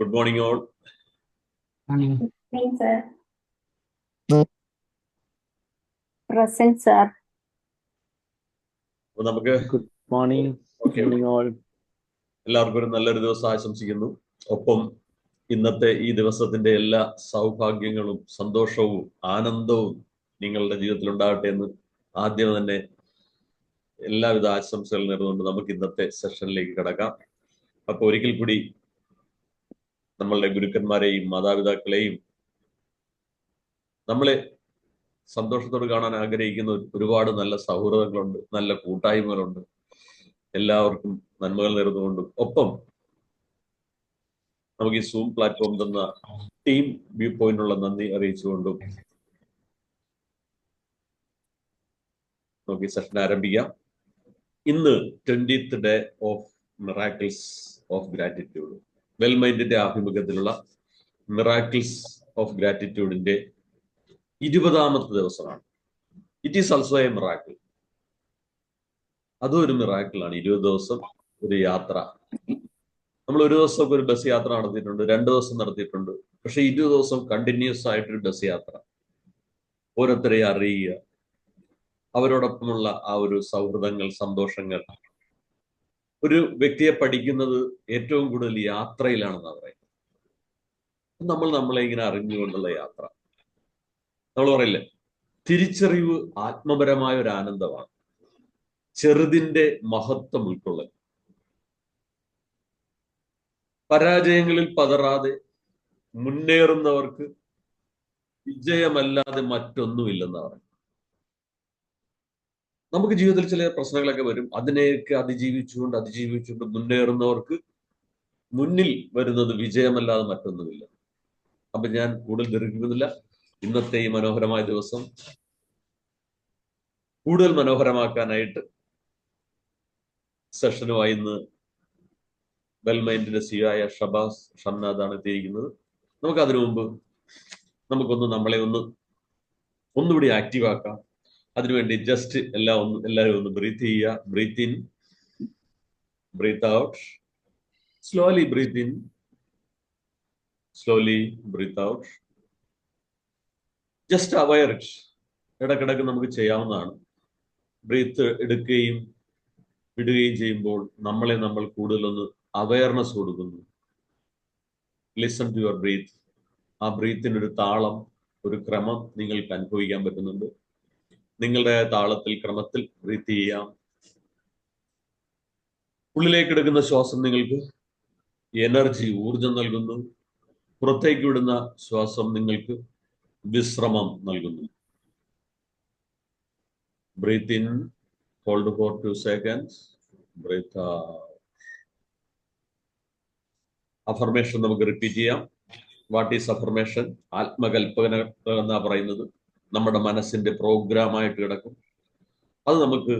Good morning, all. Morning. Morning, sir. Present, sir. അപ്പോൾ നമുക്ക് Good morning. Okay. Morning all. എല്ലാവർക്കും ഒരു നല്ലൊരു ദിവസം ആശംസിക്കുന്നു. ഒപ്പം ഇന്നത്തെ ഈ ദിവസത്തിന്റെ എല്ലാ സൗഭാഗ്യങ്ങളും സന്തോഷവും ആനന്ദവും നിങ്ങളുടെ ജീവിതത്തിൽ ഉണ്ടാകട്ടെ എന്ന് ആദ്യം തന്നെ എല്ലാവിധ ആശംസകൾ നേർന്നുകൊണ്ട് നമുക്ക് ഇന്നത്തെ സെഷനിലേക്ക് കടക്കാം. അപ്പൊ ഒരിക്കൽ കൂടി നമ്മളുടെ ഗുരുക്കന്മാരെയും മാതാപിതാക്കളെയും നമ്മളെ സന്തോഷത്തോട് കാണാൻ ആഗ്രഹിക്കുന്ന ഒരുപാട് നല്ല സൗഹൃദങ്ങളുണ്ട്, നല്ല കൂട്ടായ്മകളുണ്ട്. എല്ലാവർക്കും നന്മകൾ നേർന്നുകൊണ്ടും ഒപ്പം നമുക്ക് ഈ സൂം പ്ലാറ്റ്ഫോം തന്ന ടീം വ്യൂ പോയിന്റിനുള്ള നന്ദി അറിയിച്ചുകൊണ്ടും നമുക്ക് ഈ സെഷൻ ആരംഭിക്കാം. ഇന്ന് 20th day of miracles of gratitude, വെൽമൈൻഡിന്റെ ആഭിമുഖ്യത്തിലുള്ള മിറാക്കിൾസ് ഓഫ് ഗ്രാറ്റിറ്റ്യൂഡിന്റെ 20ാമത്തെ ദിവസമാണ്. It is also a miracle. അതും ഒരു മിറാക്കിളാണ്. 20 ദിവസം ഒരു യാത്ര. നമ്മൾ ഒരു ദിവസമൊക്കെ ഒരു ബസ് യാത്ര നടത്തിയിട്ടുണ്ട്, 2 ദിവസം നടത്തിയിട്ടുണ്ട്. പക്ഷെ 20 ദിവസം കണ്ടിന്യൂസ് ആയിട്ടൊരു ബസ് യാത്ര, ഓരോരുത്തരെയും അറിയുക, അവരോടൊപ്പമുള്ള ആ ഒരു സൗഹൃദങ്ങൾ, സന്തോഷങ്ങൾ. ഒരു വ്യക്തിയെ പഠിക്കുന്നത് ഏറ്റവും കൂടുതൽ യാത്രയിലാണെന്നാണ് പറയുന്നത്. നമ്മളെ ഇങ്ങനെ അറിഞ്ഞുകൊണ്ടുള്ള യാത്ര. നമ്മൾ പറയില്ലേ, തിരിച്ചറിവ് ആത്മപരമായ ഒരു ആനന്ദമാണ്. ചെറുതിന്റെ മഹത്വം ഉൾക്കൊള്ളൽ. പരാജയങ്ങളിൽ പതറാതെ മുന്നേറുന്നവർക്ക് വിജയമല്ലാതെ മറ്റൊന്നുമില്ലെന്ന് പറയും. നമുക്ക് ജീവിതത്തിൽ ചില പ്രശ്നങ്ങളൊക്കെ വരും. അതിനെയൊക്കെ അതിജീവിച്ചുകൊണ്ട് മുന്നേറുന്നവർക്ക് മുന്നിൽ വരുന്നത് വിജയമല്ലാതെ മറ്റൊന്നുമില്ല. അപ്പൊ ഞാൻ കൂടുതൽ ദീർഘിക്കുന്നില്ല. ഇന്നത്തെ ഈ മനോഹരമായ ദിവസം കൂടുതൽ മനോഹരമാക്കാനായിട്ട് സെഷനുമായി ഇന്ന് വെൽമൈൻഡിന്റെ സിയായ ഷബാസ് ഷംനാദാണ് എത്തിയിരിക്കുന്നത്. നമുക്ക് അതിനു മുമ്പ് നമ്മളെ ഒന്നുകൂടി ആക്റ്റീവ് ആക്കാം. അതിനുവേണ്ടി ജസ്റ്റ് എല്ലാവരും ഒന്ന് ബ്രീത്ത് ചെയ്യുക. Breath in, breath out. Slowly breath in, slowly breath out. Just aware it. ഇടക്കിടക്ക് നമുക്ക് ചെയ്യാവുന്നതാണ്. ബ്രീത്ത് എടുക്കുകയും വിടുകയും ചെയ്യുമ്പോൾ നമ്മൾ കൂടുതലൊന്ന് അവയർനെസ് കൊടുക്കുന്നു. Listen to your breath. ആ ബ്രീത്തിനൊരു താളം, ഒരു ക്രമം നിങ്ങൾക്ക് അനുഭവിക്കാൻ പറ്റുന്നുണ്ട്. നിങ്ങളുടെ താളത്തിൽ, ക്രമത്തിൽ ബ്രീത്ത് ചെയ്യാം. ഉള്ളിലേക്ക് എടുക്കുന്ന ശ്വാസം നിങ്ങൾക്ക് എനർജി, ഊർജം നൽകുന്നു. പുറത്തേക്ക് വിടുന്ന ശ്വാസം നിങ്ങൾക്ക് വിശ്രമം നൽകുന്നു. Breathe in, hold for 2 seconds. Breathe out. Affirmation നമുക്ക് റിപ്പീറ്റ് ചെയ്യാം. What is affirmation? ആത്മകൽപ്പന എന്നാ പറയുന്നത്. നമ്മുടെ മനസ്സിന്റെ പ്രോഗ്രാമായിട്ട് കിടക്കും. അത് നമുക്ക്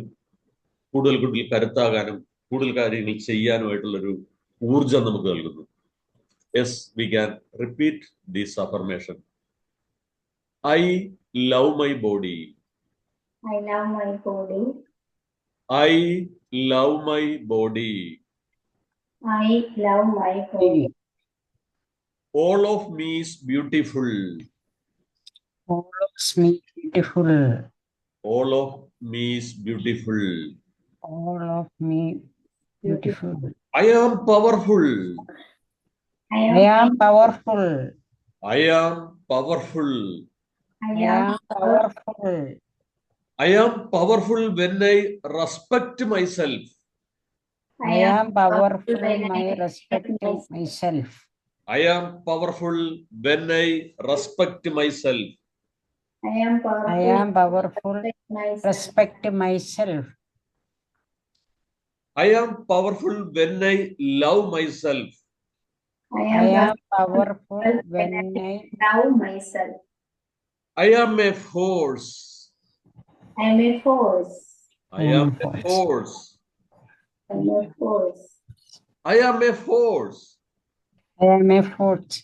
കൂടുതൽ കരുത്താകാനും കൂടുതൽ കാര്യങ്ങൾ ചെയ്യാനുമായിട്ടുള്ളൊരു ഊർജം നമുക്ക് നൽകുന്നു. Yes, we can repeat this affirmation. I love my body. I love my body. I love my body. I love my body. All of me is beautiful. All of me beautiful. All of me is beautiful. All of me beautiful. I am powerful. I am powerful. I am powerful. I am powerful. I am powerful when I respect myself. I am powerful when I respect myself. I am powerful when I respect myself. I am powerful. I am powerful. Respect myself. I am powerful when I love myself. I am powerful when I love myself. I am a force. I am a force. I am a force. I am a force. I am a force. I am a force.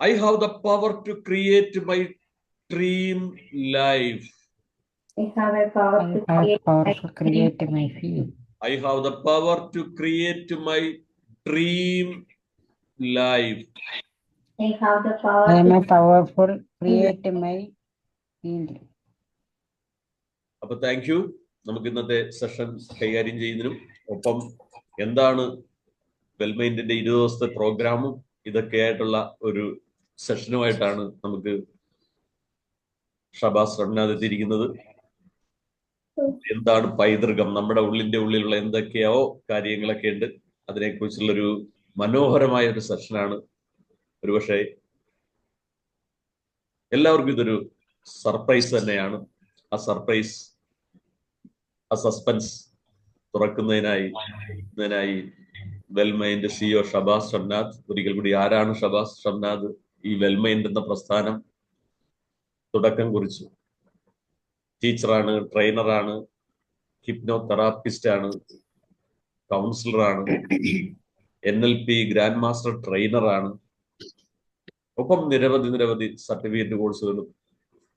I have the power to create my dream life. I have a power I to have power create to create my field. I have the power to create my dream life. I have the power I am to a powerful, create my field. അപ്പൊ thank you. നമുക്ക് ഇന്നത്തെ session കൈകാര്യം ചെയ്യുന്നതിനും ഒപ്പം എന്താണ് വെൽമൈൻഡിന്റെ 20 ദിവസത്തെ പ്രോഗ്രാമും ഇതൊക്കെ ആയിട്ടുള്ള ഒരു സെഷനുമായിട്ടാണ് നമുക്ക് ഷബാസ് റംനാഥ് എത്തിയിരിക്കുന്നത്. എന്താണ് പൈതൃകം, നമ്മുടെ ഉള്ളിലുള്ള എന്തൊക്കെയോ കാര്യങ്ങളൊക്കെ ഉണ്ട്, അതിനെക്കുറിച്ചുള്ളൊരു മനോഹരമായ ഒരു സെഷനാണ്. ഒരുപക്ഷെ എല്ലാവർക്കും ഇതൊരു സർപ്രൈസ് തന്നെയാണ്. ആ സർപ്രൈസ്, ആ സസ്പെൻസ് തുറക്കുന്നതിനായി വെൽമൈൻഡ് CEO ഷബാസ് റംനാഥ്. ഒരിക്കൽ കൂടി, ആരാണ് ഷബാസ് റംനാഥ്? ഈ വെൽമൈൻഡ് എന്ന പ്രസ്ഥാനം തുടക്കം കുറിച്ചു. ടീച്ചറാണ്, ട്രെയിനറാണ്, ഹിപ്നോതെറാപ്പിസ്റ്റ് ആണ്, കൗൺസിലറാണ്, NLP ഗ്രാൻഡ് മാസ്റ്റർ ട്രെയിനറാണ്. ഒപ്പം നിരവധി സർട്ടിഫിക്കറ്റ് കോഴ്സുകളും.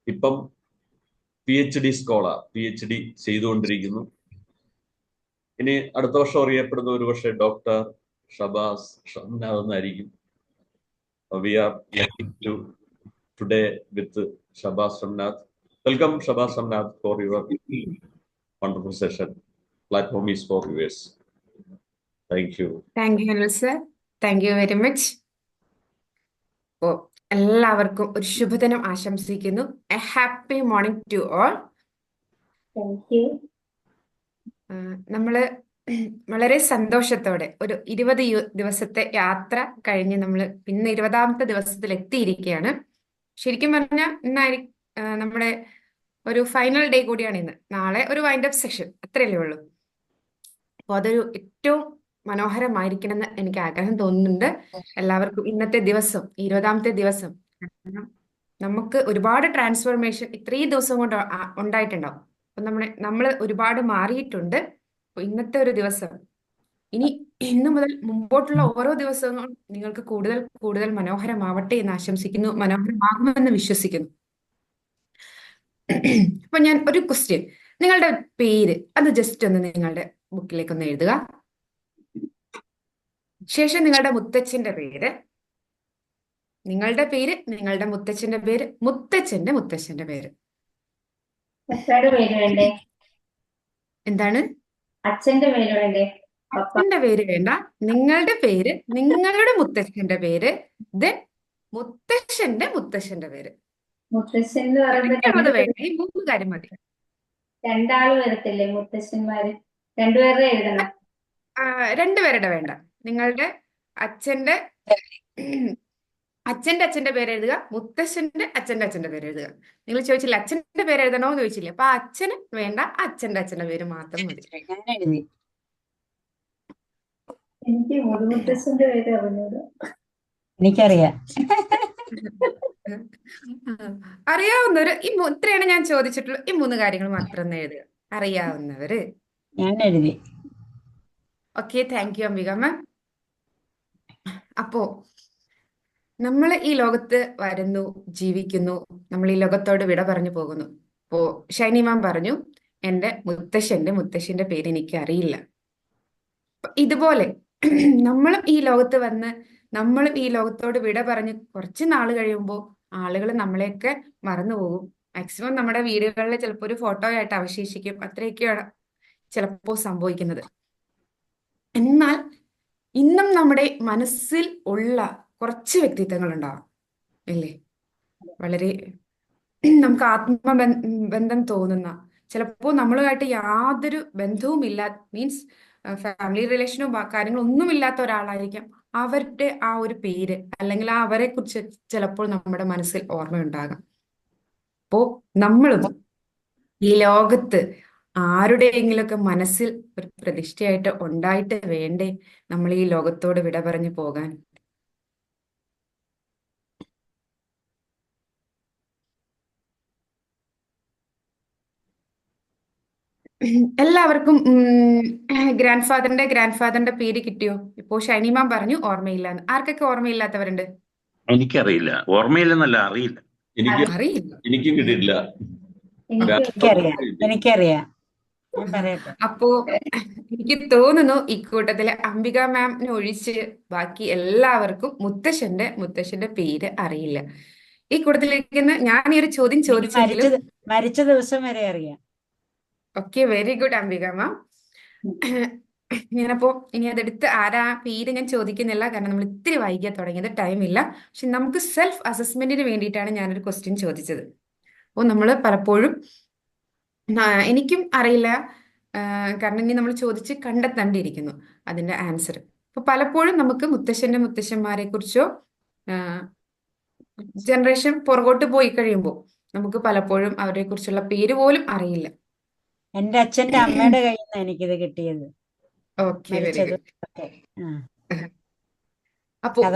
ഇപ്പം PhD സ്കോളർ, PhD ചെയ്തുകൊണ്ടിരിക്കുന്നു. ഇനി അടുത്ത വർഷം അറിയപ്പെടുന്ന ഒരുപക്ഷെ ഡോക്ടർ ഷബാസ് റംനാഥ് എന്നായിരിക്കും. We are lucky to today with Shabas Ramnath. Welcome Shabas Ramnath for your wonderful session. Platform is for viewers. Thank you. Thank you Anil sir. Thank you very much. ഓ, എല്ലാവർക്കും ഒരു ശുഭദിനം ആശംസിക്കുന്നു. A happy morning to all. thank you. നമ്മള് വളരെ സന്തോഷത്തോടെ ഒരു 20 ദിവസത്തെ യാത്ര കഴിഞ്ഞ് നമ്മൾ ഇന്ന് 20ാമത്തെ ദിവസത്തിൽ എത്തിയിരിക്കുകയാണ്. ശരിക്കും പറഞ്ഞാൽ ഇന്നായിരിക്കും നമ്മുടെ ഒരു ഫൈനൽ ഡേ കൂടിയാണ് ഇന്ന്. നാളെ ഒരു വൈൻഡ് അപ്പ് സെഷൻ, അത്രയല്ലേ ഉള്ളൂ. അപ്പോൾ അതൊരു ഏറ്റവും മനോഹരമായിരിക്കണമെന്ന് എനിക്ക് ആഗ്രഹം തോന്നുന്നുണ്ട്. എല്ലാവർക്കും ഇന്നത്തെ ദിവസം, 20ാമത്തെ ദിവസം, കാരണം നമുക്ക് ഒരുപാട് ട്രാൻസ്ഫോർമേഷൻ ഇത്രയും ദിവസം കൊണ്ട് ഉണ്ടായിട്ടുണ്ടാവും. അപ്പൊ നമ്മൾ ഒരുപാട് മാറിയിട്ടുണ്ട്. അപ്പൊ ഇന്നത്തെ ഒരു ദിവസം, ഇനി ഇന്നു മുതൽ മുമ്പോട്ടുള്ള ഓരോ ദിവസവും നിങ്ങൾക്ക് കൂടുതൽ കൂടുതൽ മനോഹരമാവട്ടെ എന്ന് ആശംസിക്കുന്നു, മനോഹരമാകുമെന്ന് വിശ്വസിക്കുന്നു. അപ്പൊ ഞാൻ ഒരു ക്വസ്റ്റ്യൻ, നിങ്ങളുടെ പേര് അത് ജസ്റ്റ് ഒന്ന് നിങ്ങളുടെ ബുക്കിലേക്ക് ഒന്ന് എഴുതുക. ശേഷം നിങ്ങളുടെ മുത്തച്ഛന്റെ പേര്, നിങ്ങളുടെ പേര്, നിങ്ങളുടെ മുത്തച്ഛന്റെ പേര്, മുത്തച്ഛന്റെ പേര്. അച്ഛന്റെ പേര് വേണ്ടേ? എന്താണ്? അച്ഛന്റെ പേര് വേണ്ടേ? പപ്പ. അച്ഛന്റെ പേര് വേണ്ട, നിങ്ങളുടെ പേര്, നിങ്ങളുടെ മുത്തച്ഛന്റെ പേര്, ദെൻ മുത്തച്ഛന്റെ പേര്. മുത്തശ്ശൻ എന്ന് പറയുമ്പോ ഇടയ്ക്കുള്ളത് വേണ്ട, ഈ 3 കാര്യം മതി. രണ്ടാള് വരത്തില്ലേ മുത്തശ്ശന്മാര്? രണ്ടുപേരുടെ എഴുതണം. 2 പേരുടെ വേണ്ട. നിങ്ങളുടെ അച്ഛന്റെ അച്ഛന്റെ പേര് എഴുതുക, അച്ഛന്റെ പേര് എഴുതുക. നിങ്ങൾ ചോദിച്ചില്ല അച്ഛന്റെ പേര് എഴുതണോ എന്ന് ചോദിച്ചില്ലേ? അപ്പൊ അച്ഛന് വേണ്ട, അച്ഛന്റെ പേര് മാത്രം മതി. ഞാൻ എഴുതി. എനിക്ക് മുതുമുത്തശ്ശന്റെ പേര് അറിഞ്ഞൂട. എനിക്കറിയാം. അറിയാവുന്നവര് ഇത്രയാണ് ഞാൻ ചോദിച്ചിട്ടുള്ളൂ. ഈ 3 കാര്യങ്ങൾ മാത്രം ഒന്ന് എഴുതുക. അറിയാവുന്നവര്. ഞാൻ എഴുതി. ഓക്കെ, താങ്ക് യു അംബിക മാം. അപ്പോ നമ്മൾ ഈ ലോകത്ത് വരുന്നു, ജീവിക്കുന്നു, നമ്മൾ ഈ ലോകത്തോട് വിട പറഞ്ഞു പോകുന്നു. അപ്പോ ഷൈനി മാം പറഞ്ഞു, എന്റെ മുത്തശ്ശന്റെ പേര് എനിക്ക് അറിയില്ല. ഇതുപോലെ നമ്മളും ഈ ലോകത്ത് വന്ന് നമ്മളും ഈ ലോകത്തോട് വിട പറഞ്ഞ് കുറച്ച് നാൾ കഴിയുമ്പോൾ ആളുകൾ നമ്മളെയൊക്കെ മറന്നു പോകും. മാക്സിമം നമ്മുടെ വീടുകളിൽ ചിലപ്പോൾ ഒരു ഫോട്ടോ ആയിട്ട് അവശേഷിക്കും. അത്രയൊക്കെയാണ് ചിലപ്പോൾ സംഭവിക്കുന്നത്. എന്നാൽ ഇന്നും നമ്മുടെ മനസ്സിൽ ഉള്ള കുറച്ച് വ്യക്തിത്വങ്ങൾ ഉണ്ടാവാം, അല്ലേ? വളരെ നമുക്ക് ആത്മബന്ധം തോന്നുന്ന, ചിലപ്പോൾ നമ്മളുമായിട്ട് യാതൊരു ബന്ധവും മീൻസ് ഫാമിലി റിലേഷനോ കാര്യങ്ങളോ ഒന്നും ഇല്ലാത്ത ഒരാളായിരിക്കാം. അവരുടെ ആ ഒരു പേര് അല്ലെങ്കിൽ അവരെ കുറിച്ച് ചിലപ്പോൾ നമ്മുടെ മനസ്സിൽ ഓർമ്മയുണ്ടാകാം. അപ്പോ നമ്മളും ഈ ലോകത്ത് ആരുടെയെങ്കിലുമൊക്കെ മനസ്സിൽ ഒരു പ്രതിഷ്ഠയായിട്ട് ഉണ്ടായിട്ട് വേണ്ടേ നമ്മൾ ഈ ലോകത്തോട് വിട പറഞ്ഞു പോകാൻ? എല്ലാവർക്കും ഗ്രാൻഡ് ഫാദറിന്റെ പേര് കിട്ടിയോ? ഇപ്പോ ഷൈനിമാം പറഞ്ഞു ഓർമ്മയില്ലാന്ന്. ആർക്കൊക്കെ ഓർമ്മയില്ലാത്തവരുണ്ട്? എനിക്കറിയില്ല. ഓർമ്മയില്ലെന്നല്ല, അറിയില്ല. അറിയില്ല. എനിക്കും കിട്ടിയിട്ടില്ല. എനിക്കറിയാം. ഞാൻ പറയട്ടെ. അപ്പോ എനിക്ക് തോന്നുന്നു ഇക്കൂട്ടത്തില് അംബിക മാമിനെ ഒഴിച്ച് ബാക്കി എല്ലാവർക്കും മുത്തശ്ശന്റെ പേര് അറിയില്ല. ഈ കൂട്ടത്തിലിരിക്കുന്ന ഞാൻ ഈ ഒരു ചോദ്യം എനിക്ക് ചോദിച്ചെങ്കിലും മരിച്ച ദിവസം വരെ അറിയാം. ഓക്കെ, വെരി ഗുഡ് അംബിക മാം. ഞാനപ്പോ ഇനി അതെടുത്ത് ആരാ പേര് ഞാൻ ചോദിക്കുന്നില്ല, കാരണം നമ്മൾ ഇത്തിരി വൈകിയാ തുടങ്ങിയത്, ടൈമില്ല. പക്ഷെ നമുക്ക് സെൽഫ് അസസ്മെന്റിന് വേണ്ടിയിട്ടാണ് ഞാനൊരു ക്വസ്റ്റ്യൻ ചോദിച്ചത്. അപ്പോൾ നമ്മൾ പലപ്പോഴും എനിക്കും അറിയില്ല, കാരണം ഇനി നമ്മൾ ചോദിച്ച് കണ്ടെത്തേണ്ടിയിരിക്കുന്നു അതിന്റെ ആൻസർ. അപ്പൊ പലപ്പോഴും നമുക്ക് മുത്തശ്ശന്മാരെ കുറിച്ചോ ജനറേഷൻ പുറകോട്ട് പോയി കഴിയുമ്പോൾ നമുക്ക് പലപ്പോഴും അവരെ കുറിച്ചുള്ള പേര് പോലും അറിയില്ല. എന്റെ അച്ഛന്റെ അമ്മയുടെ കയ്യിൽ നിന്ന് എനിക്കിത് കിട്ടിയത്, ഓക്കെ, വെരി മരിച്ചത് ഗുഡ്. ഒക്കെ. അപ്പോ കഥ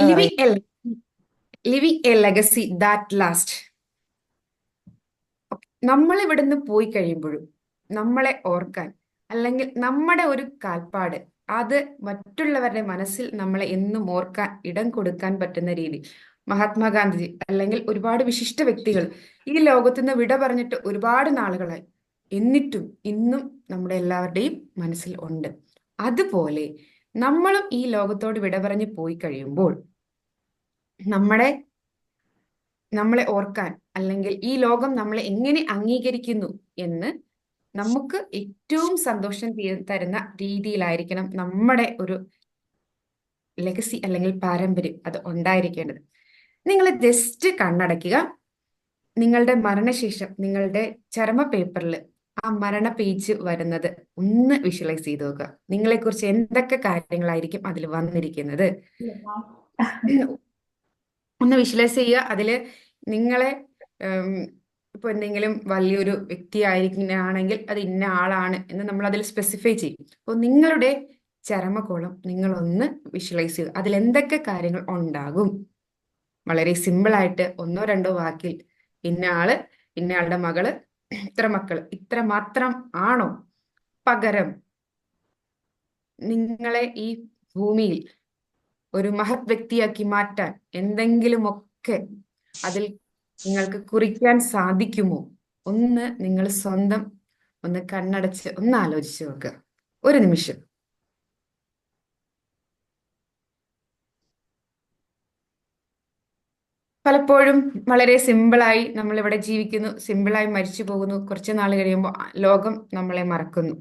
living a legacy that last. നമ്മൾ ഇവിടുന്ന് പോയി കഴിയുമ്പോഴും നമ്മളെ ഓർക്കാൻ, അല്ലെങ്കിൽ നമ്മുടെ ഒരു കാൽപ്പാട് അത് മറ്റുള്ളവരുടെ മനസ്സിൽ നമ്മളെ എന്നും ഓർക്കാൻ ഇടം കൊടുക്കാൻ പറ്റുന്ന രീതി. മഹാത്മാഗാന്ധി അല്ലെങ്കിൽ ഒരുപാട് വിശിഷ്ട വ്യക്തികൾ ഈ ലോകത്തു നിന്ന് വിട പറഞ്ഞിട്ട് ഒരുപാട് നാളുകളായി, എന്നിട്ടും ഇന്നും നമ്മുടെ എല്ലാവരുടെയും മനസ്സിൽ ഉണ്ട്. അതുപോലെ നമ്മളും ഈ ലോകത്തോട് വിട പറഞ്ഞ് പോയി കഴിയുമ്പോൾ നമ്മളെ ഓർക്കാൻ, അല്ലെങ്കിൽ ഈ ലോകം നമ്മളെ എങ്ങനെ അംഗീകരിക്കുന്നു എന്ന് നമുക്ക് ഏറ്റവും സന്തോഷം തരുന്ന രീതിയിലായിരിക്കണം നമ്മുടെ ഒരു ലെഗസി അല്ലെങ്കിൽ പാരമ്പര്യം അത് ഉണ്ടായിരിക്കേണ്ടത്. നിങ്ങൾ ജസ്റ്റ് കണ്ണടയ്ക്കുക. നിങ്ങളുടെ മരണശേഷം നിങ്ങളുടെ ചരമ പേപ്പറിൽ ആ മരണ പേജ് വരുന്നത് ഒന്ന് വിഷ്വലൈസ് ചെയ്ത് നോക്കുക. നിങ്ങളെക്കുറിച്ച് എന്തൊക്കെ കാര്യങ്ങളായിരിക്കും അതിൽ വന്നിരിക്കുന്നത് ഒന്ന് വിഷ്വലൈസ് ചെയ്യുക. അതില് നിങ്ങളെ ഇപ്പൊ എന്തെങ്കിലും വലിയൊരു വ്യക്തി ആയിരിക്കുകയാണെങ്കിൽ അത് ഇന്ന ആളാണ് എന്ന് നമ്മൾ അതിൽ സ്പെസിഫൈ ചെയ്യും. അപ്പോൾ നിങ്ങളുടെ ചരമകോളം നിങ്ങളൊന്ന് വിഷ്വലൈസ് ചെയ്യുക. അതിൽ എന്തൊക്കെ കാര്യങ്ങൾ ഉണ്ടാകും? വളരെ സിമ്പിൾ ആയിട്ട് ഒന്നോ രണ്ടോ വാക്കിൽ ഇന്നയാളുടെ മകള്, ഇത്ര മക്കള്, ഇത്ര മാത്രം ആണോ? പകരം നിങ്ങളെ ഈ ഭൂമിയിൽ ഒരു മഹത് വ്യക്തിയാക്കി മാറ്റാൻ എന്തെങ്കിലുമൊക്കെ അതിൽ നിങ്ങൾക്ക് കുറിക്കാൻ സാധിക്കുമോ? ഒന്ന് നിങ്ങൾ സ്വന്തം ഒന്ന് കണ്ണടച്ച് ഒന്ന് ആലോചിച്ച് നോക്കുക, ഒരു നിമിഷം. പലപ്പോഴും വളരെ സിമ്പിളായി നമ്മൾ ഇവിടെ ജീവിക്കുന്നു, സിമ്പിളായി മരിച്ചു പോകുന്നു. കുറച്ച് നാൾ കഴിയുമ്പോൾ ലോകം നമ്മളെ മറക്കുന്നു.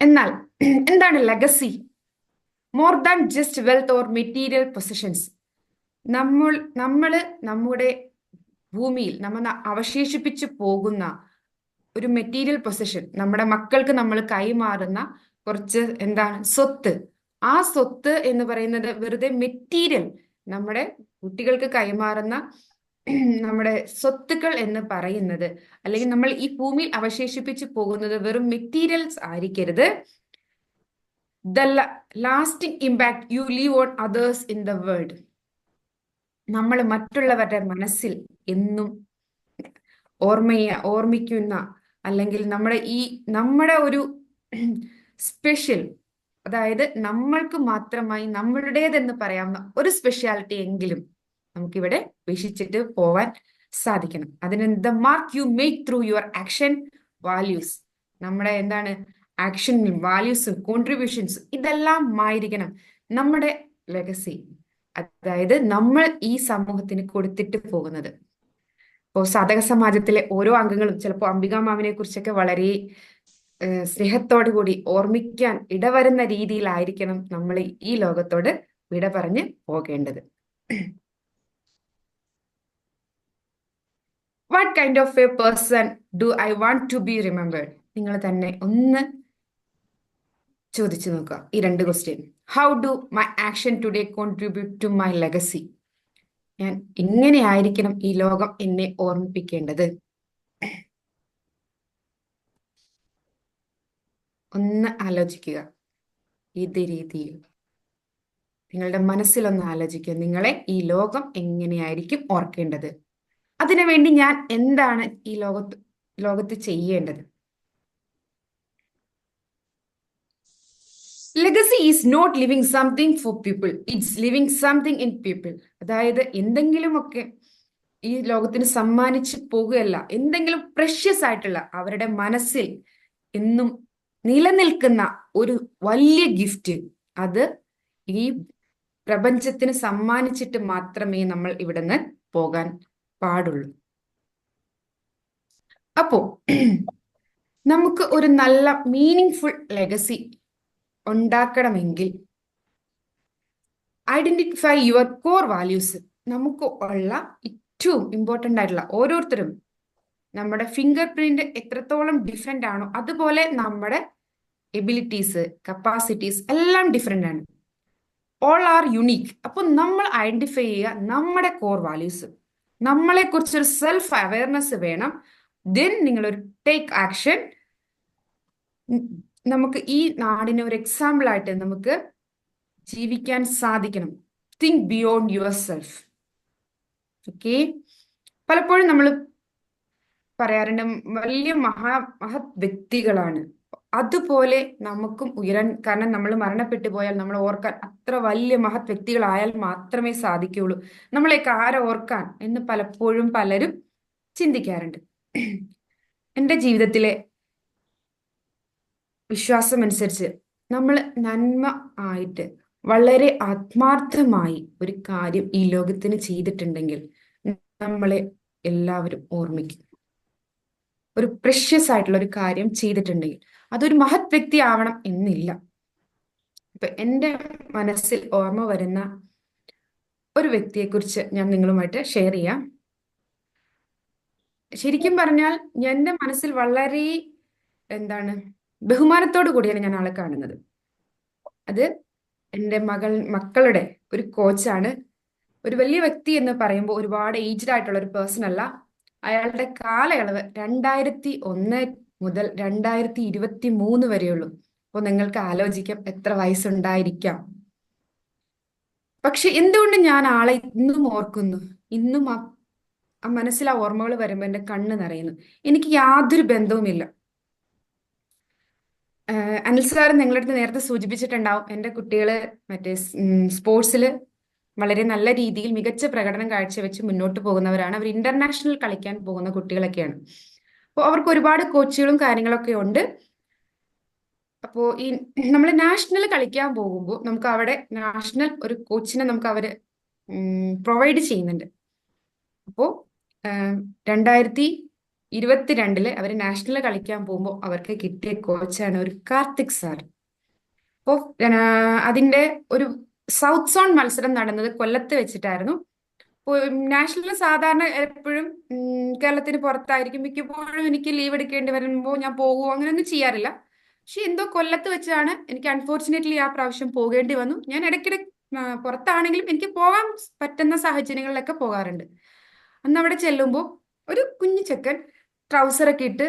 എന്നാൽ എന്താണ് legacy? More than just wealth or material positions. നമ്മുടെ ഭൂമിയിൽ നമ്മൾ അവശേഷിപ്പിച്ചു പോകുന്ന ഒരു മെറ്റീരിയൽ പൊസിഷൻ, നമ്മുടെ മക്കൾക്ക് നമ്മൾ കൈമാറുന്ന കുറച്ച് സ്വത്ത്. ആ സ്വത്ത് എന്ന് പറയുന്നത് വെറുതെ മെറ്റീരിയൽ, നമ്മുടെ കുട്ടികൾക്ക് കൈമാറുന്ന നമ്മുടെ സ്വത്തുക്കൾ എന്ന് പറയുന്നത്, അല്ലെങ്കിൽ നമ്മൾ ഈ ഭൂമിയിൽ അവശേഷിപ്പിച്ചു പോകുന്നത് വെറും മെറ്റീരിയൽസ് ആയിരിക്കരുത്. The lasting impact you leave on others in the world. നമ്മൾ മറ്റുള്ളവരുടെ മനസ്സിൽ എന്നും ഓർമ്മിക്കുന്ന, അല്ലെങ്കിൽ നമ്മുടെ ഒരു സ്പെഷ്യൽ, അതായത് നമ്മൾക്ക് മാത്രമായി നമ്മളുടേതെന്ന് പറയാവുന്ന ഒരു സ്പെഷ്യാലിറ്റി എങ്കിലും നമുക്കിവിടെ വീക്ഷിച്ചിട്ട് പോവാൻ സാധിക്കണം. അതിന് the mark you make through your action values. നമ്മുടെ ആക്ഷൻ വാല്യൂസും കോൺട്രിബ്യൂഷൻസ് ഇതെല്ലാം ആയിരിക്കണം നമ്മുടെ ലെഗസി, അതായത് നമ്മൾ ഈ സമൂഹത്തിന് കൊടുത്തിട്ട് പോകുന്നത്. ഇപ്പോൾ സാധക സമാജത്തിലെ ഓരോ അംഗങ്ങളും ചിലപ്പോൾ അംബിക മാമിനെ കുറിച്ചൊക്കെ വളരെ സ്നേഹത്തോടു കൂടി ഓർമ്മിക്കാൻ ഇടവരുന്ന രീതിയിലായിരിക്കണം നമ്മൾ ഈ ലോകത്തോട് വിട പറഞ്ഞ് പോകേണ്ടത്. What kind of a person do I want to be remembered? നിങ്ങൾ തന്നെ ഒന്ന് ചോദിച്ചു നോക്കുക ഈ 2 question. How do my action today contribute to my legacy? ഞാൻ എങ്ങനെയായിരിക്കണം ഈ ലോകം എന്നെ ഓർമ്മിപ്പിക്കേണ്ടത്? ഒന്ന് ആലോചിക്കുക. ഇത് രീതിയിൽ നിങ്ങളുടെ മനസ്സിലൊന്ന് ആലോചിക്കുക, നിങ്ങളെ ഈ ലോകം എങ്ങനെയായിരിക്കും ഓർക്കേണ്ടത്? അതിനുവേണ്ടി ഞാൻ എന്താണ് ഈ ലോകത്ത് ചെയ്യേണ്ടത്? Legacy is not living something for people, it's living something in people. അതായത് എന്തെങ്കിലുമൊക്കെ ഈ ലോകത്തിന് സമ്മാനിച്ച് പോകുകയല്ല, എന്തെങ്കിലും പ്രഷ്യസ് ആയിട്ടുള്ള അവരുടെ മനസ്സിൽ എന്നും നിലനിൽക്കുന്ന ഒരു വലിയ ഗിഫ്റ്റ്. അത് ഈ പ്രപഞ്ചത്തിന് സമ്മാനിച്ചിട്ട് മാത്രമേ നമ്മൾ ഇവിടുന്ന് പോകാൻ പാടുള്ളൂ. അപ്പോ നമുക്ക് ഒരു നല്ല മീനിങ് ഫുൾ ലെഗസി ഉണ്ടാക്കണമെങ്കിൽ ഐഡന്റിഫൈ യുവർ കോർ വാല്യൂസ്. നമുക്ക് ഉള്ള ഏറ്റവും ഇമ്പോർട്ടൻ്റ് ആയിട്ടുള്ള ഓരോരുത്തരും നമ്മുടെ ഫിംഗർ പ്രിന്റ് എത്രത്തോളം ഡിഫറെൻ്റ് ആണോ അതുപോലെ നമ്മുടെ എബിലിറ്റീസ്, കപ്പാസിറ്റീസ് എല്ലാം ഡിഫറെൻ്റ് ആണ്. All are unique. അപ്പോൾ നമ്മൾ ഐഡന്റിഫൈ ചെയ്യുക നമ്മുടെ കോർ വാല്യൂസ്. നമ്മളെ കുറിച്ചൊരു സെൽഫ് അവയർനെസ് വേണം. ദെൻ നിങ്ങളൊരു ടേക്ക് ആക്ഷൻ. നമുക്ക് ഈ നാടിന് ഒരു എക്സാമ്പിൾ ആയിട്ട് നമുക്ക് ജീവിക്കാൻ സാധിക്കണം. Think beyond your self. Okay. പലപ്പോഴും നമ്മൾ പറയാറുണ്ട് വലിയ മഹത് വ്യക്തികളാണ്, അതുപോലെ നമുക്കും ഉയരാൻ. കാരണം നമ്മൾ മരണപ്പെട്ടു പോയാൽ നമ്മൾ ഓർക്കാൻ അത്ര വലിയ മഹത് വ്യക്തികളായാൽ മാത്രമേ സാധിക്കുകയുള്ളൂ. നമ്മളെയൊക്കെ ആരെ ഓർക്കാൻ എന്ന് പലപ്പോഴും പലരും ചിന്തിക്കാറുണ്ട്. എൻ്റെ ജീവിതത്തിലെ വിശ്വാസമനുസരിച്ച് നമ്മൾ നന്മ ആയിട്ട് വളരെ ആത്മാർത്ഥമായി ഒരു കാര്യം ഈ ലോകത്തിന് ചെയ്തിട്ടുണ്ടെങ്കിൽ നമ്മളെ എല്ലാവരും ഓർമ്മിക്കും. ഒരു പ്രഷ്യസ് ആയിട്ടുള്ള ഒരു കാര്യം ചെയ്തിട്ടുണ്ടെങ്കിൽ അതൊരു മഹത് വ്യക്തി ആവണം എന്നില്ല. ഇപ്പൊ എൻ്റെ മനസ്സിൽ ഓർമ്മ വരുന്ന ഒരു വ്യക്തിയെക്കുറിച്ച് ഞാൻ നിങ്ങളുമായിട്ട് ഷെയർ ചെയ്യാം. ശരിക്കും പറഞ്ഞാൽ എൻ്റെ മനസ്സിൽ വളരെ ബഹുമാനത്തോടു കൂടിയാണ് ഞാൻ ആളെ കാണുന്നത്. അത് എൻ്റെ മക്കളുടെ ഒരു കോച്ചാണ്. ഒരു വലിയ വ്യക്തി എന്ന് പറയുമ്പോൾ ഒരുപാട് ഏജ്ഡ് ആയിട്ടുള്ള ഒരു പേഴ്സൺ അല്ല. അയാളുടെ കാലയളവ് 2001 മുതൽ 2023 വരെയുള്ളൂ. അപ്പോൾ നിങ്ങൾക്ക് ആലോചിക്കാം എത്ര വയസ്സുണ്ടായിരിക്കാം. പക്ഷെ എന്തുകൊണ്ട് ഞാൻ ആളെ ഇന്നും ഓർക്കുന്നു, ഇന്നും ആ മനസ്സിൽ ആ ഓർമ്മകൾ വരുമ്പോൾ എൻ്റെ കണ്ണ് നിറയുന്നു. എനിക്ക് യാതൊരു ബന്ധവുമില്ല. അനിൽ സാർ നിങ്ങളുടെ അടുത്ത് നേരത്തെ സൂചിപ്പിച്ചിട്ടുണ്ടാവും, എൻ്റെ കുട്ടികള് മറ്റേ സ്പോർട്സിൽ വളരെ നല്ല രീതിയിൽ മികച്ച പ്രകടനം കാഴ്ചവെച്ച് മുന്നോട്ട് പോകുന്നവരാണ്. അവർ ഇന്റർനാഷണൽ കളിക്കാൻ പോകുന്ന കുട്ടികളൊക്കെയാണ്. അപ്പോൾ അവർക്ക് ഒരുപാട് കോച്ചുകളും കാര്യങ്ങളൊക്കെ ഉണ്ട്. അപ്പോൾ ഈ നമ്മൾ നാഷണൽ കളിക്കാൻ പോകുമ്പോൾ നമുക്ക് അവിടെ നാഷണൽ ഒരു കോച്ചിനെ നമുക്ക് അവർ പ്രൊവൈഡ് ചെയ്യുന്നുണ്ട്. അപ്പോൾ 2022 അവർ നാഷണൽ കളിക്കാൻ പോകുമ്പോൾ അവർക്ക് കിട്ടിയ കോച്ചാണ് ഒരു കാർത്തിക് സാർ. അപ്പോൾ അതിൻ്റെ ഒരു സൗത്ത് സോൺ മത്സരം നടന്നത് കൊല്ലത്ത് വെച്ചിട്ടായിരുന്നു. അപ്പോൾ നാഷണൽ സാധാരണ എപ്പോഴും കേരളത്തിന് പുറത്തായിരിക്കും. മിക്കപ്പോഴും എനിക്ക് ലീവ് എടുക്കേണ്ടി വരുമ്പോൾ ഞാൻ പോകുമോ അങ്ങനെയൊന്നും ചെയ്യാറില്ല. പക്ഷെ എന്തോ കൊല്ലത്ത് വെച്ചാണ് എനിക്ക് അൺഫോർച്ചുനേറ്റ്ലി ആ പ്രാവശ്യം പോകേണ്ടി വന്നു. ഞാൻ ഇടയ്ക്കിടെ പുറത്താണെങ്കിലും എനിക്ക് പോകാൻ പറ്റുന്ന സാഹചര്യങ്ങളിലൊക്കെ പോകാറുണ്ട്. അന്ന് അവിടെ ചെല്ലുമ്പോൾ ഒരു കുഞ്ഞു ചെക്കൻ ട്രൗസറൊക്കെ ഇട്ട്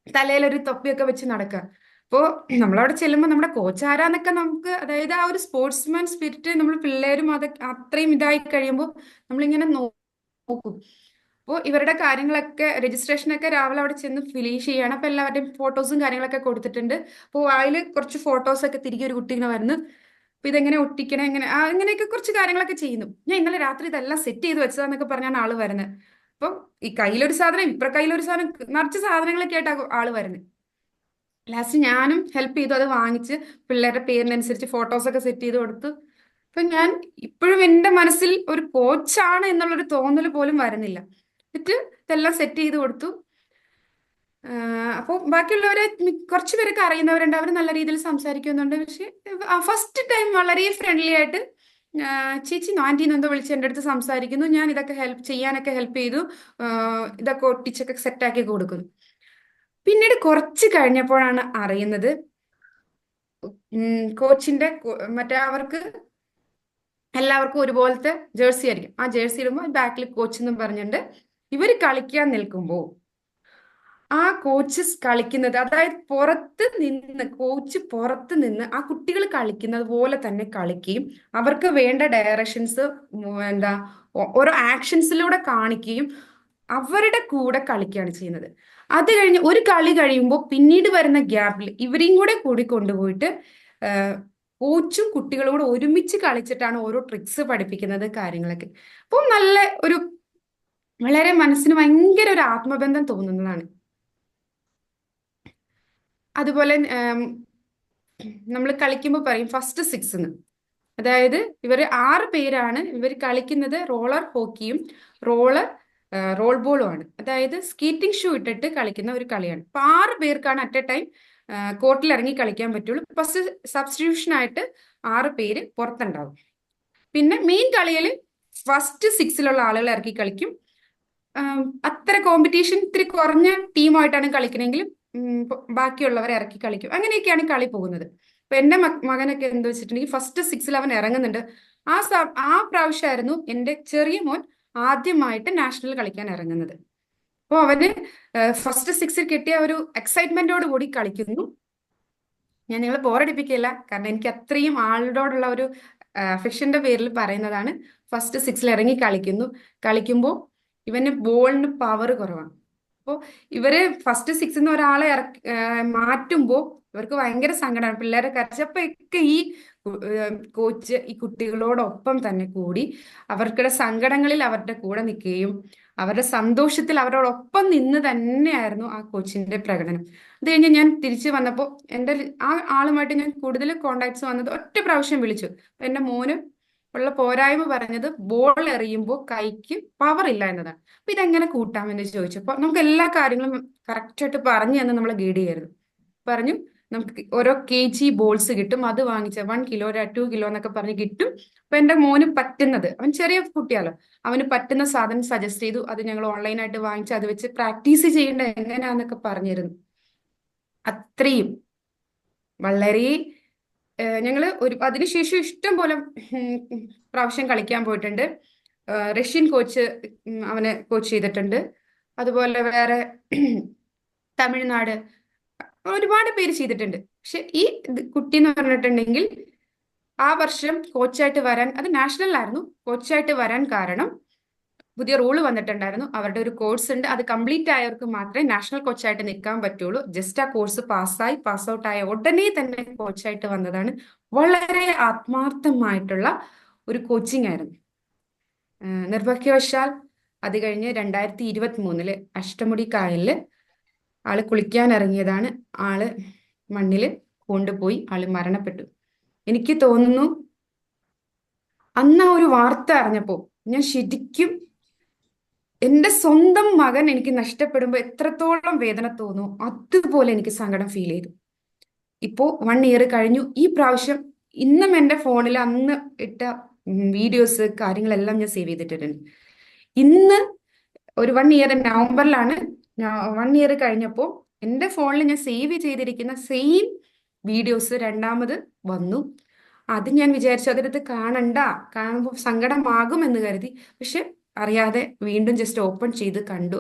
തലയിലൊരു തൊപ്പിയൊക്കെ വെച്ച് നടക്കുക. അപ്പോൾ നമ്മളവിടെ ചെല്ലുമ്പോൾ നമ്മുടെ കോച്ച് ആരാന്നൊക്കെ നമുക്ക്, അതായത് ആ ഒരു സ്പോർട്സ്മാൻ സ്പിരിറ്റ് നമ്മൾ പിള്ളേരും അതൊക്കെ അത്രയും ഇതായി കഴിയുമ്പോൾ നമ്മളിങ്ങനെ നോക്കും. അപ്പോൾ ഇവരുടെ കാര്യങ്ങളൊക്കെ രജിസ്ട്രേഷനൊക്കെ രാവിലെ അവിടെ ചെന്ന് ഫിനിഷ് ചെയ്യണം. അപ്പോൾ എല്ലാവരുടെയും ഫോട്ടോസും കാര്യങ്ങളൊക്കെ കൊടുത്തിട്ടുണ്ട്. അപ്പോൾ അതിൽ കുറച്ച് ഫോട്ടോസൊക്കെ തിരികെ ഒരു കുട്ടി ഇങ്ങനെ വരുന്നു. അപ്പോൾ ഇതെങ്ങനെ ഒട്ടിക്കണം, അങ്ങനെയൊക്കെ കുറച്ച് കാര്യങ്ങളൊക്കെ ചെയ്യുന്നു. ഞാൻ ഇന്നലെ രാത്രി ഇതെല്ലാം സെറ്റ് ചെയ്ത് വെച്ചതാന്നൊക്കെ പറഞ്ഞാണ് ആള് വരുന്നത്. അപ്പം ഈ കയ്യിലൊരു സാധനം, ഇപ്പുറ കയ്യിലൊരു സാധനം, നിറച്ച് സാധനങ്ങളൊക്കെ ആയിട്ടാണ് ആള് വരുന്നത്. ലാസ്റ്റ് ഞാനും ഹെൽപ്പ് ചെയ്തു. അത് വാങ്ങിച്ച് പിള്ളേരുടെ പേരിനനുസരിച്ച് ഫോട്ടോസൊക്കെ സെറ്റ് ചെയ്ത് കൊടുത്തു. അപ്പൊ ഞാൻ ഇപ്പോഴും എൻ്റെ മനസ്സിൽ ഒരു കോച്ചാണ് എന്നുള്ളൊരു തോന്നൽ പോലും വരുന്നില്ല. എന്നിട്ട് ഇതെല്ലാം സെറ്റ് ചെയ്ത് കൊടുത്തു. അപ്പോൾ ബാക്കിയുള്ളവരെ കുറച്ച് പേരൊക്കെ അറിയുന്നവരുണ്ട്, അവർ നല്ല രീതിയിൽ സംസാരിക്കുന്നുണ്ട്. പക്ഷെ ഫസ്റ്റ് ടൈം വളരെ ഫ്രണ്ട്ലി ആയിട്ട് ചേച്ചി ആൻറ്റീന്ന് എന്തോ വിളിച്ച് എൻ്റെ അടുത്ത് സംസാരിക്കുന്നു. ഞാൻ ഇതൊക്കെ ചെയ്യാനൊക്കെ ഹെൽപ്പ് ചെയ്തു. ഇതൊക്കെ ഒട്ടിച്ചൊക്കെ സെറ്റാക്കി കൊടുക്കുന്നു. പിന്നീട് കുറച്ച് കഴിഞ്ഞപ്പോഴാണ് അറിയുന്നത് കോച്ചിന്റെ മറ്റേ അവർക്ക് എല്ലാവർക്കും ഒരുപോലത്തെ ജേഴ്സി ആയിരിക്കും. ആ ജേഴ്സി ഇടുമ്പോൾ ബാക്കിൽ കോച്ച് എന്ന് പറഞ്ഞിട്ടുണ്ട്. ഇവർ കളിക്കാൻ നിൽക്കുമ്പോൾ ആ കോച്ച് കളിക്കുന്നത്, അതായത് കോച്ച് പുറത്ത് നിന്ന് ആ കുട്ടികൾ കളിക്കുന്നത് പോലെ തന്നെ കളിക്കുകയും അവർക്ക് വേണ്ട ഡയറക്ഷൻസ് ഓരോ ആക്ഷൻസിലൂടെ കാണിക്കുകയും അവരുടെ കൂടെ കളിക്കുകയാണ് ചെയ്യുന്നത്. അത് കഴിഞ്ഞ് ഒരു കളി കഴിയുമ്പോൾ പിന്നീട് വരുന്ന ഗ്യാപ്പിൽ ഇവരെയും കൂടി കൊണ്ടുപോയിട്ട് കോച്ചും കുട്ടികളും കൂടെ ഒരുമിച്ച് കളിച്ചിട്ടാണ് ഓരോ ട്രിക്സ് പഠിപ്പിക്കുന്നത്, കാര്യങ്ങളൊക്കെ. അപ്പോൾ നല്ല ഒരു വളരെ മനസ്സിന് ഭയങ്കര ഒരു ആത്മബന്ധം തോന്നുന്നതാണ്. അതുപോലെ നമ്മൾ കളിക്കുമ്പോൾ പറയും ഫസ്റ്റ് സിക്സ് എന്ന്. അതായത് ഇവർ 6 പേരാണ് ഇവർ കളിക്കുന്നത്. റോളർ ഹോക്കിയും റോൾ ബോളും ആണ്. അതായത് സ്കീറ്റിംഗ് ഷൂ ഇട്ടിട്ട് കളിക്കുന്ന ഒരു കളിയാണ്. അപ്പൊ 6 പേർക്കാണ് അറ്റ് എ ടൈം കോർട്ടിൽ ഇറങ്ങി കളിക്കാൻ പറ്റുള്ളൂ. ഫസ്റ്റ് സബ്സ്റ്റിറ്റ്യൂഷൻ ആയിട്ട് 6 പേര് പുറത്തുണ്ടാവും. പിന്നെ മെയിൻ കളിയിൽ ഫസ്റ്റ് സിക്സിലുള്ള ആളുകൾ ഇറക്കി കളിക്കും. അത്ര കോമ്പറ്റീഷൻ ഇത്തിരി കുറഞ്ഞ ടീമായിട്ടാണ് കളിക്കണമെങ്കിലും ബാക്കിയുള്ളവരെ ഇറക്കി കളിക്കും. അങ്ങനെയൊക്കെയാണ് കളി പോകുന്നത്. അപ്പൊ എന്റെ മകനൊക്കെ എന്താ വെച്ചിട്ടുണ്ടെങ്കിൽ ഫസ്റ്റ് സിക്സിൽ അവൻ ഇറങ്ങുന്നുണ്ട്. ആ പ്രാവശ്യമായിരുന്നു എൻ്റെ ചെറിയ മോൻ ആദ്യമായിട്ട് നാഷണൽ കളിക്കാൻ ഇറങ്ങുന്നത്. അപ്പോൾ അവന് ഫസ്റ്റ് സിക്സിൽ കിട്ടിയ ഒരു എക്സൈറ്റ്മെന്റോട് കൂടി കളിക്കുന്നു. ഞാൻ നിങ്ങളെ ബോറടിപ്പിക്കില്ല, കാരണം എനിക്ക് അത്രയും ആളോടുള്ള ഒരു അഫെക്ഷന്റെ പേരിൽ പറയുന്നതാണ്. ഫസ്റ്റ് സിക്സിൽ ഇറങ്ങി കളിക്കുമ്പോൾ ഇവന് ബോളിന് പവർ കുറവാണ്. അപ്പോൾ ഇവര് ഫസ്റ്റ് സിക്സ് നിന്ന് ഒരാളെ മാറ്റുമ്പോൾ ഇവർക്ക് ഭയങ്കര സങ്കടമാണ്. പിള്ളേരെ കരച്ചപ്പൊക്കെ ഈ കോച്ച് ഈ കുട്ടികളോടൊപ്പം തന്നെ കൂടി അവർക്കുടെ സങ്കടങ്ങളിൽ അവരുടെ കൂടെ നിൽക്കുകയും അവരുടെ സന്തോഷത്തിൽ അവരോടൊപ്പം നിന്ന് തന്നെയായിരുന്നു ആ കോച്ചിന്റെ പ്രകടനം. അത് കഴിഞ്ഞ് ഞാൻ തിരിച്ചു വന്നപ്പോൾ എൻ്റെ ആ ആളുമായിട്ട് ഞാൻ കൂടുതൽ കോണ്ടാക്ട്സ് വന്നത് ഒറ്റ പ്രാവശ്യം വിളിച്ചു. എൻ്റെ മോന് ഉള്ള പോരായ്മ പറഞ്ഞത് ബോൾ എറിയുമ്പോൾ കൈക്ക് പവർ ഇല്ല എന്നതാണ്. അപ്പൊ ഇതെങ്ങനെ കൂട്ടാമെന്ന് ചോദിച്ചപ്പോൾ നമുക്ക് എല്ലാ കാര്യങ്ങളും കറക്റ്റായിട്ട് പറഞ്ഞു തന്ന് നമ്മളെ ഗൈഡ് ചെയ്യായിരുന്നു. പറഞ്ഞു നമുക്ക് ഓരോ kg ബോൾസ് കിട്ടും, അത് വാങ്ങിച്ച 1 കിലോ 2 കിലോ എന്നൊക്കെ പറഞ്ഞ് കിട്ടും. അപ്പൊ എൻ്റെ മോന് പറ്റുന്നത്, അവൻ ചെറിയ കുട്ടിയാലോ, അവന് പറ്റുന്ന സാധനം സജസ്റ്റ് ചെയ്തു. അത് ഞങ്ങൾ ഓൺലൈനായിട്ട് വാങ്ങിച്ച് അത് വെച്ച് പ്രാക്ടീസ് ചെയ്യേണ്ട എങ്ങനെയാന്നൊക്കെ പറഞ്ഞിരുന്നു. അത്രയും വളരെ ഞങ്ങള് അതിനുശേഷം ഇഷ്ടം പോലെ പ്രാവശ്യം കളിക്കാൻ പോയിട്ടുണ്ട്. റഷ്യൻ കോച്ച് അവനെ കോച്ച് ചെയ്തിട്ടുണ്ട്. അതുപോലെ വേറെ തമിഴ്നാട് ഒരുപാട് പേര് ചെയ്തിട്ടുണ്ട്. പക്ഷെ ഈ കുട്ടി എന്ന് പറഞ്ഞിട്ടുണ്ടെങ്കിൽ ആ വർഷം കോച്ചായിട്ട് വരാൻ, അത് നാഷണലിലായിരുന്നു, കോച്ചായിട്ട് വരാൻ കാരണം പുതിയ റൂള് വന്നിട്ടുണ്ടായിരുന്നു. അവരുടെ ഒരു കോഴ്സ് ഉണ്ട്, അത് കംപ്ലീറ്റ് ആയവർക്ക് മാത്രമേ നാഷണൽ കോച്ചായിട്ട് നിൽക്കാൻ പറ്റുള്ളൂ. ജസ്റ്റ് ആ കോഴ്സ് പാസ് ഔട്ട് ആയ ഉടനെ തന്നെ കോച്ചായിട്ട് വന്നതാണ്. വളരെ ആത്മാർത്ഥമായിട്ടുള്ള ഒരു കോച്ചിങ് ആയിരുന്നു. നിർഭാഗ്യവശാൽ അത് കഴിഞ്ഞ് 2023 അഷ്ടമുടി കായലില് ആള് കുളിക്കാൻ ഇറങ്ങിയതാണ്. ആള് മണ്ണില് കൊണ്ടുപോയി ആള് മരണപ്പെട്ടു. എനിക്ക് തോന്നുന്നു അന്ന് ആ ഒരു വാർത്ത അറിഞ്ഞപ്പോ ഞാൻ ശരിക്കും എൻ്റെ സ്വന്തം മകൻ എനിക്ക് നഷ്ടപ്പെടുമ്പോൾ എത്രത്തോളം വേദന തോന്നുന്നു അതുപോലെ എനിക്ക് സങ്കടം ഫീൽ ചെയ്തു. ഇപ്പോ 1 ഇയർ കഴിഞ്ഞു. ഈ പ്രാവശ്യം ഇന്നും എൻ്റെ ഫോണിൽ അന്ന് ഇട്ട വീഡിയോസ് കാര്യങ്ങളെല്ലാം ഞാൻ സേവ് ചെയ്തിട്ടുണ്ട്. ഇന്ന് ഒരു 1 ഇയർ നവംബറിലാണ് 1 ഇയർ കഴിഞ്ഞപ്പോൾ എൻ്റെ ഫോണിൽ ഞാൻ സേവ് ചെയ്തിരിക്കുന്ന സെയിം വീഡിയോസ് രണ്ടാമത് വന്നു. അത് ഞാൻ വിചാരിച്ചു അതെടുത്ത് കാണുമ്പോൾ സങ്കടമാകും എന്ന് കരുതി. പക്ഷെ അറിയാതെ വീണ്ടും ജസ്റ്റ് ഓപ്പൺ ചെയ്ത് കണ്ടു.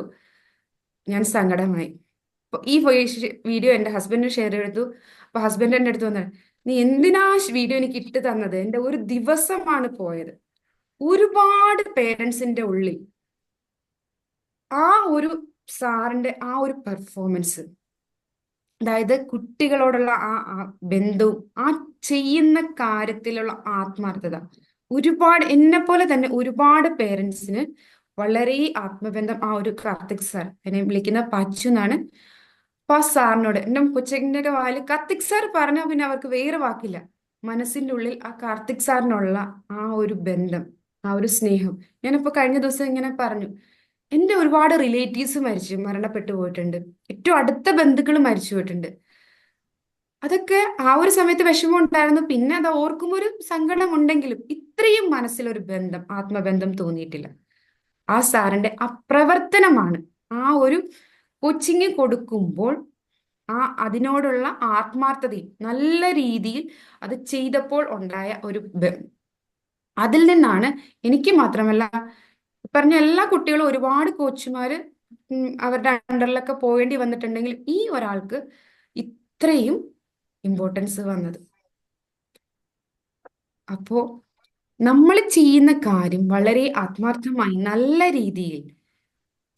ഞാൻ സങ്കടമായി. അപ്പൊ ഈ വീഡിയോ എൻ്റെ ഹസ്ബൻഡിന് ഷെയർ ചെയ്തു. അപ്പൊ ഹസ്ബൻഡ് എൻ്റെ അടുത്ത് വന്നത്, നീ എന്തിനാ വീഡിയോ എനിക്ക് ഇട്ട് തന്നത്? എൻ്റെ ഒരു ദിവസമാണ് പോയത്. ഒരുപാട് പേരൻസിന്റെ ഉള്ളിൽ ആ ഒരു സാറിന്റെ ആ ഒരു പെർഫോമൻസ്, അതായത് കുട്ടികളോടുള്ള ആ ബന്ധവും ആ ചെയ്യുന്ന കാര്യത്തിലുള്ള ആത്മാർത്ഥത, ഒരുപാട് എന്നെ പോലെ തന്നെ ഒരുപാട് പേരൻസിന് വളരെ ആത്മബന്ധം ആ ഒരു കാർത്തിക് സാർ, എന്നെ വിളിക്കുന്ന പച്ചു എന്നാണ്. അപ്പൊ ആ സാറിനോട് എൻ്റെ കൊച്ചിൻ്റെ ഒക്കെ വായിൽ കാർത്തിക് സാർ പറഞ്ഞാൽ പിന്നെ അവർക്ക് വേറെ വാക്കില്ല. മനസ്സിൻ്റെ ഉള്ളിൽ ആ കാർത്തിക് സാറിനുള്ള ആ ഒരു ബന്ധം, ആ ഒരു സ്നേഹം. ഞാനിപ്പോ കഴിഞ്ഞ ദിവസം ഇങ്ങനെ പറഞ്ഞു, എൻ്റെ ഒരുപാട് റിലേറ്റീവ്സ് മരണപ്പെട്ടു പോയിട്ടുണ്ട്. ഏറ്റവും അടുത്ത ബന്ധുക്കൾ മരിച്ചു പോയിട്ടുണ്ട്. അതൊക്കെ ആ ഒരു സമയത്ത് വിഷമം ഉണ്ടായിരുന്നു. പിന്നെ അത് ഓർക്കുമ്പോൾ ഒരു സങ്കടം ഉണ്ടെങ്കിലും ഇത്രയും മനസ്സിലൊരു ബന്ധം, ആത്മബന്ധം തോന്നിയിട്ടില്ല. ആ സാറിന്റെ ആ പ്രവർത്തനമാണ് ആ ഒരു കോച്ചിങ് കൊടുക്കുമ്പോൾ അതിനോടുള്ള ആത്മാർത്ഥതയും നല്ല രീതിയിൽ അത് ചെയ്തപ്പോൾ ഉണ്ടായ ഒരു അതിൽ നിന്നാണ് എനിക്ക് മാത്രമല്ല പറഞ്ഞ എല്ലാ കുട്ടികളും ഒരുപാട് കോച്ചുമാര് അവരുടെ അണ്ടറിലൊക്കെ പോകേണ്ടി വന്നിട്ടുണ്ടെങ്കിൽ ഈ ഒരാൾക്ക് ഇത്രയും ഇമ്പോർട്ടൻസ് വന്നത്. അപ്പോ നമ്മൾ ചെയ്യുന്ന കാര്യം വളരെ ആത്മാർത്ഥമായി നല്ല രീതിയിൽ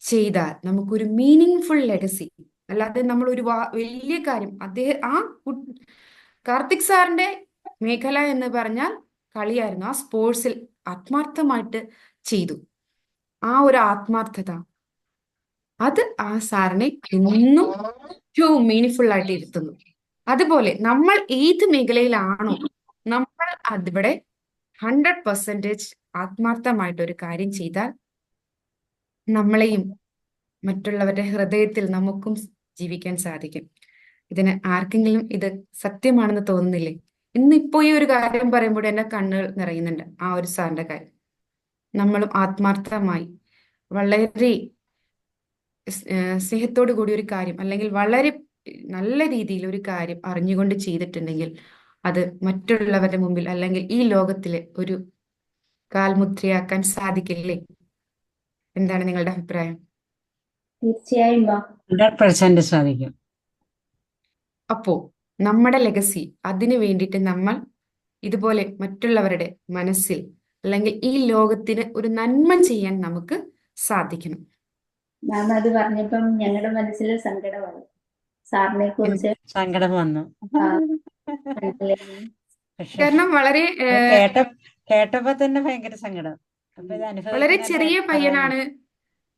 ചെയ്താൽ നമുക്കൊരു മീനിങ് ഫുൾ ലെഗസി, അല്ലാതെ നമ്മൾ ഒരു വലിയ കാര്യം കാർത്തിക് സാറിന്റെ മേഖല എന്ന് പറഞ്ഞാൽ കളിയായിരുന്നു. ആ സ്പോർട്സിൽ ആത്മാർത്ഥമായിട്ട് ചെയ്തു. ആ ഒരു ആത്മാർത്ഥത അത് ആ സാറിനെ എന്നും ഏറ്റവും മീനിങ് ഫുൾ ആയിട്ട് ഇരുത്തുന്നു. അതുപോലെ നമ്മൾ ഏത് മേഖലയിലാണോ നമ്മൾ അതിവിടെ 100% ആത്മാർത്ഥമായിട്ട് ഒരു കാര്യം ചെയ്താൽ നമ്മളെയും മറ്റുള്ളവരുടെ ഹൃദയത്തിൽ നമുക്കും ജീവിക്കാൻ സാധിക്കും. ഇതിന് ആർക്കെങ്കിലും ഇത് സത്യമാണെന്ന് തോന്നുന്നില്ലേ? ഇന്നിപ്പോ ഈ ഒരു കാര്യം പറയുമ്പോൾ എന്റെ കണ്ണുകൾ നിറയുന്നുണ്ട്. ആ ഒരു സാറിന്റെ കാര്യം നമ്മളും ആത്മാർത്ഥമായി വളരെ സ്നേഹത്തോടു കൂടി ഒരു കാര്യം, അല്ലെങ്കിൽ വളരെ നല്ല രീതിയിൽ ഒരു കാര്യം അറിഞ്ഞുകൊണ്ട് ചെയ്തിട്ടുണ്ടെങ്കിൽ അത് മറ്റുള്ളവരുടെ മുമ്പിൽ അല്ലെങ്കിൽ ഈ ലോകത്തിലെ ഒരു കാൽമുദ്രയാക്കാൻ സാധിക്കില്ലേ? എന്താണ് നിങ്ങളുടെ അഭിപ്രായം? തീർച്ചയായും വാ. 100% സാധിക്കും. അപ്പോ നമ്മുടെ ലെഗസി, അതിനു വേണ്ടിയിട്ട് നമ്മൾ ഇതുപോലെ മറ്റുള്ളവരുടെ മനസ്സിൽ അല്ലെങ്കിൽ ഈ ലോകത്തിന് ഒരു നന്മ ചെയ്യാൻ നമുക്ക് സാധിക്കണം. മാം അത് പറഞ്ഞപ്പം ഞങ്ങളുടെ മനസ്സിൽ സങ്കടമായി. സാറിനെ കുറിച്ച് സങ്കടം വന്നു. മനസ്സിലായി. പക്ഷെ കാരണം വളരെ കേട്ടപ്പോ തന്നെ ഭയങ്കര സങ്കടം. അപ്പൊ ഇത് വളരെ അനുഭവിക്കുന്ന ചെറിയ പറയാൻ പയ്യനാണ്,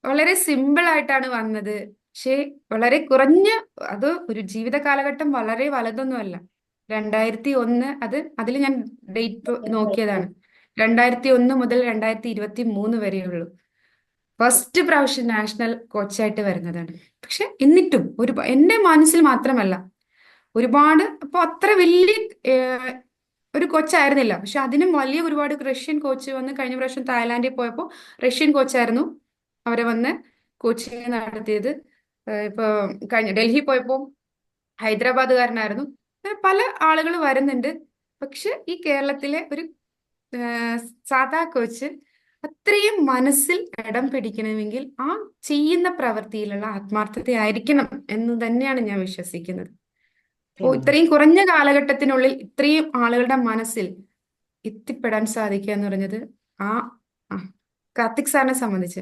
വളരെ സിമ്പിൾ ആയിട്ടാണ് വന്നത്. പക്ഷെ വളരെ കുറഞ്ഞ, അത് ഒരു ജീവിത കാലഘട്ടം വളരെ വലുതൊന്നുമല്ല. 2001, അതിൽ ഞാൻ ഡേറ്റ് നോക്കിയതാണ്. 2001 മുതൽ 2023 വരെയുള്ളൂ. ഫസ്റ്റ് പ്രാവശ്യം നാഷണൽ കോച്ചായിട്ട് വരുന്നതാണ്. പക്ഷെ എന്നിട്ടും എന്റെ മനസ്സിൽ മാത്രമല്ല, ഒരുപാട് അപ്പൊ അത്ര വലിയ ഒരു കോച്ചായിരുന്നില്ല. പക്ഷെ അതിനും വലിയ ഒരുപാട് റഷ്യൻ കോച്ച് വന്ന്, കഴിഞ്ഞ പ്രാവശ്യം തായ്ലാന്റിൽ പോയപ്പോൾ റഷ്യൻ കോച്ചായിരുന്നു അവരെ വന്ന് കോച്ചിങ് നടത്തിയത്. ഇപ്പൊ കഴിഞ്ഞ ഡൽഹി പോയപ്പോൾ ഹൈദരാബാദുകാരനായിരുന്നു. അങ്ങനെ പല ആളുകൾ വരുന്നുണ്ട്. പക്ഷെ ഈ കേരളത്തിലെ ഒരു സാധാ കോച്ച് അത്രയും മനസ്സിൽ ഇടം പിടിക്കണമെങ്കിൽ ആ ചെയ്യുന്ന പ്രവൃത്തിയിലുള്ള ആത്മാർത്ഥതയായിരിക്കണം എന്ന് തന്നെയാണ് ഞാൻ വിശ്വസിക്കുന്നത്. അപ്പോൾ ഇത്രയും കുറഞ്ഞ കാലഘട്ടത്തിനുള്ളിൽ ഇത്രയും ആളുകളുടെ മനസ്സിൽ എത്തിപ്പെടാൻ സാധിക്കുക എന്ന് പറഞ്ഞത് ആ കാർത്തിക് സാറിനെ സംബന്ധിച്ച്,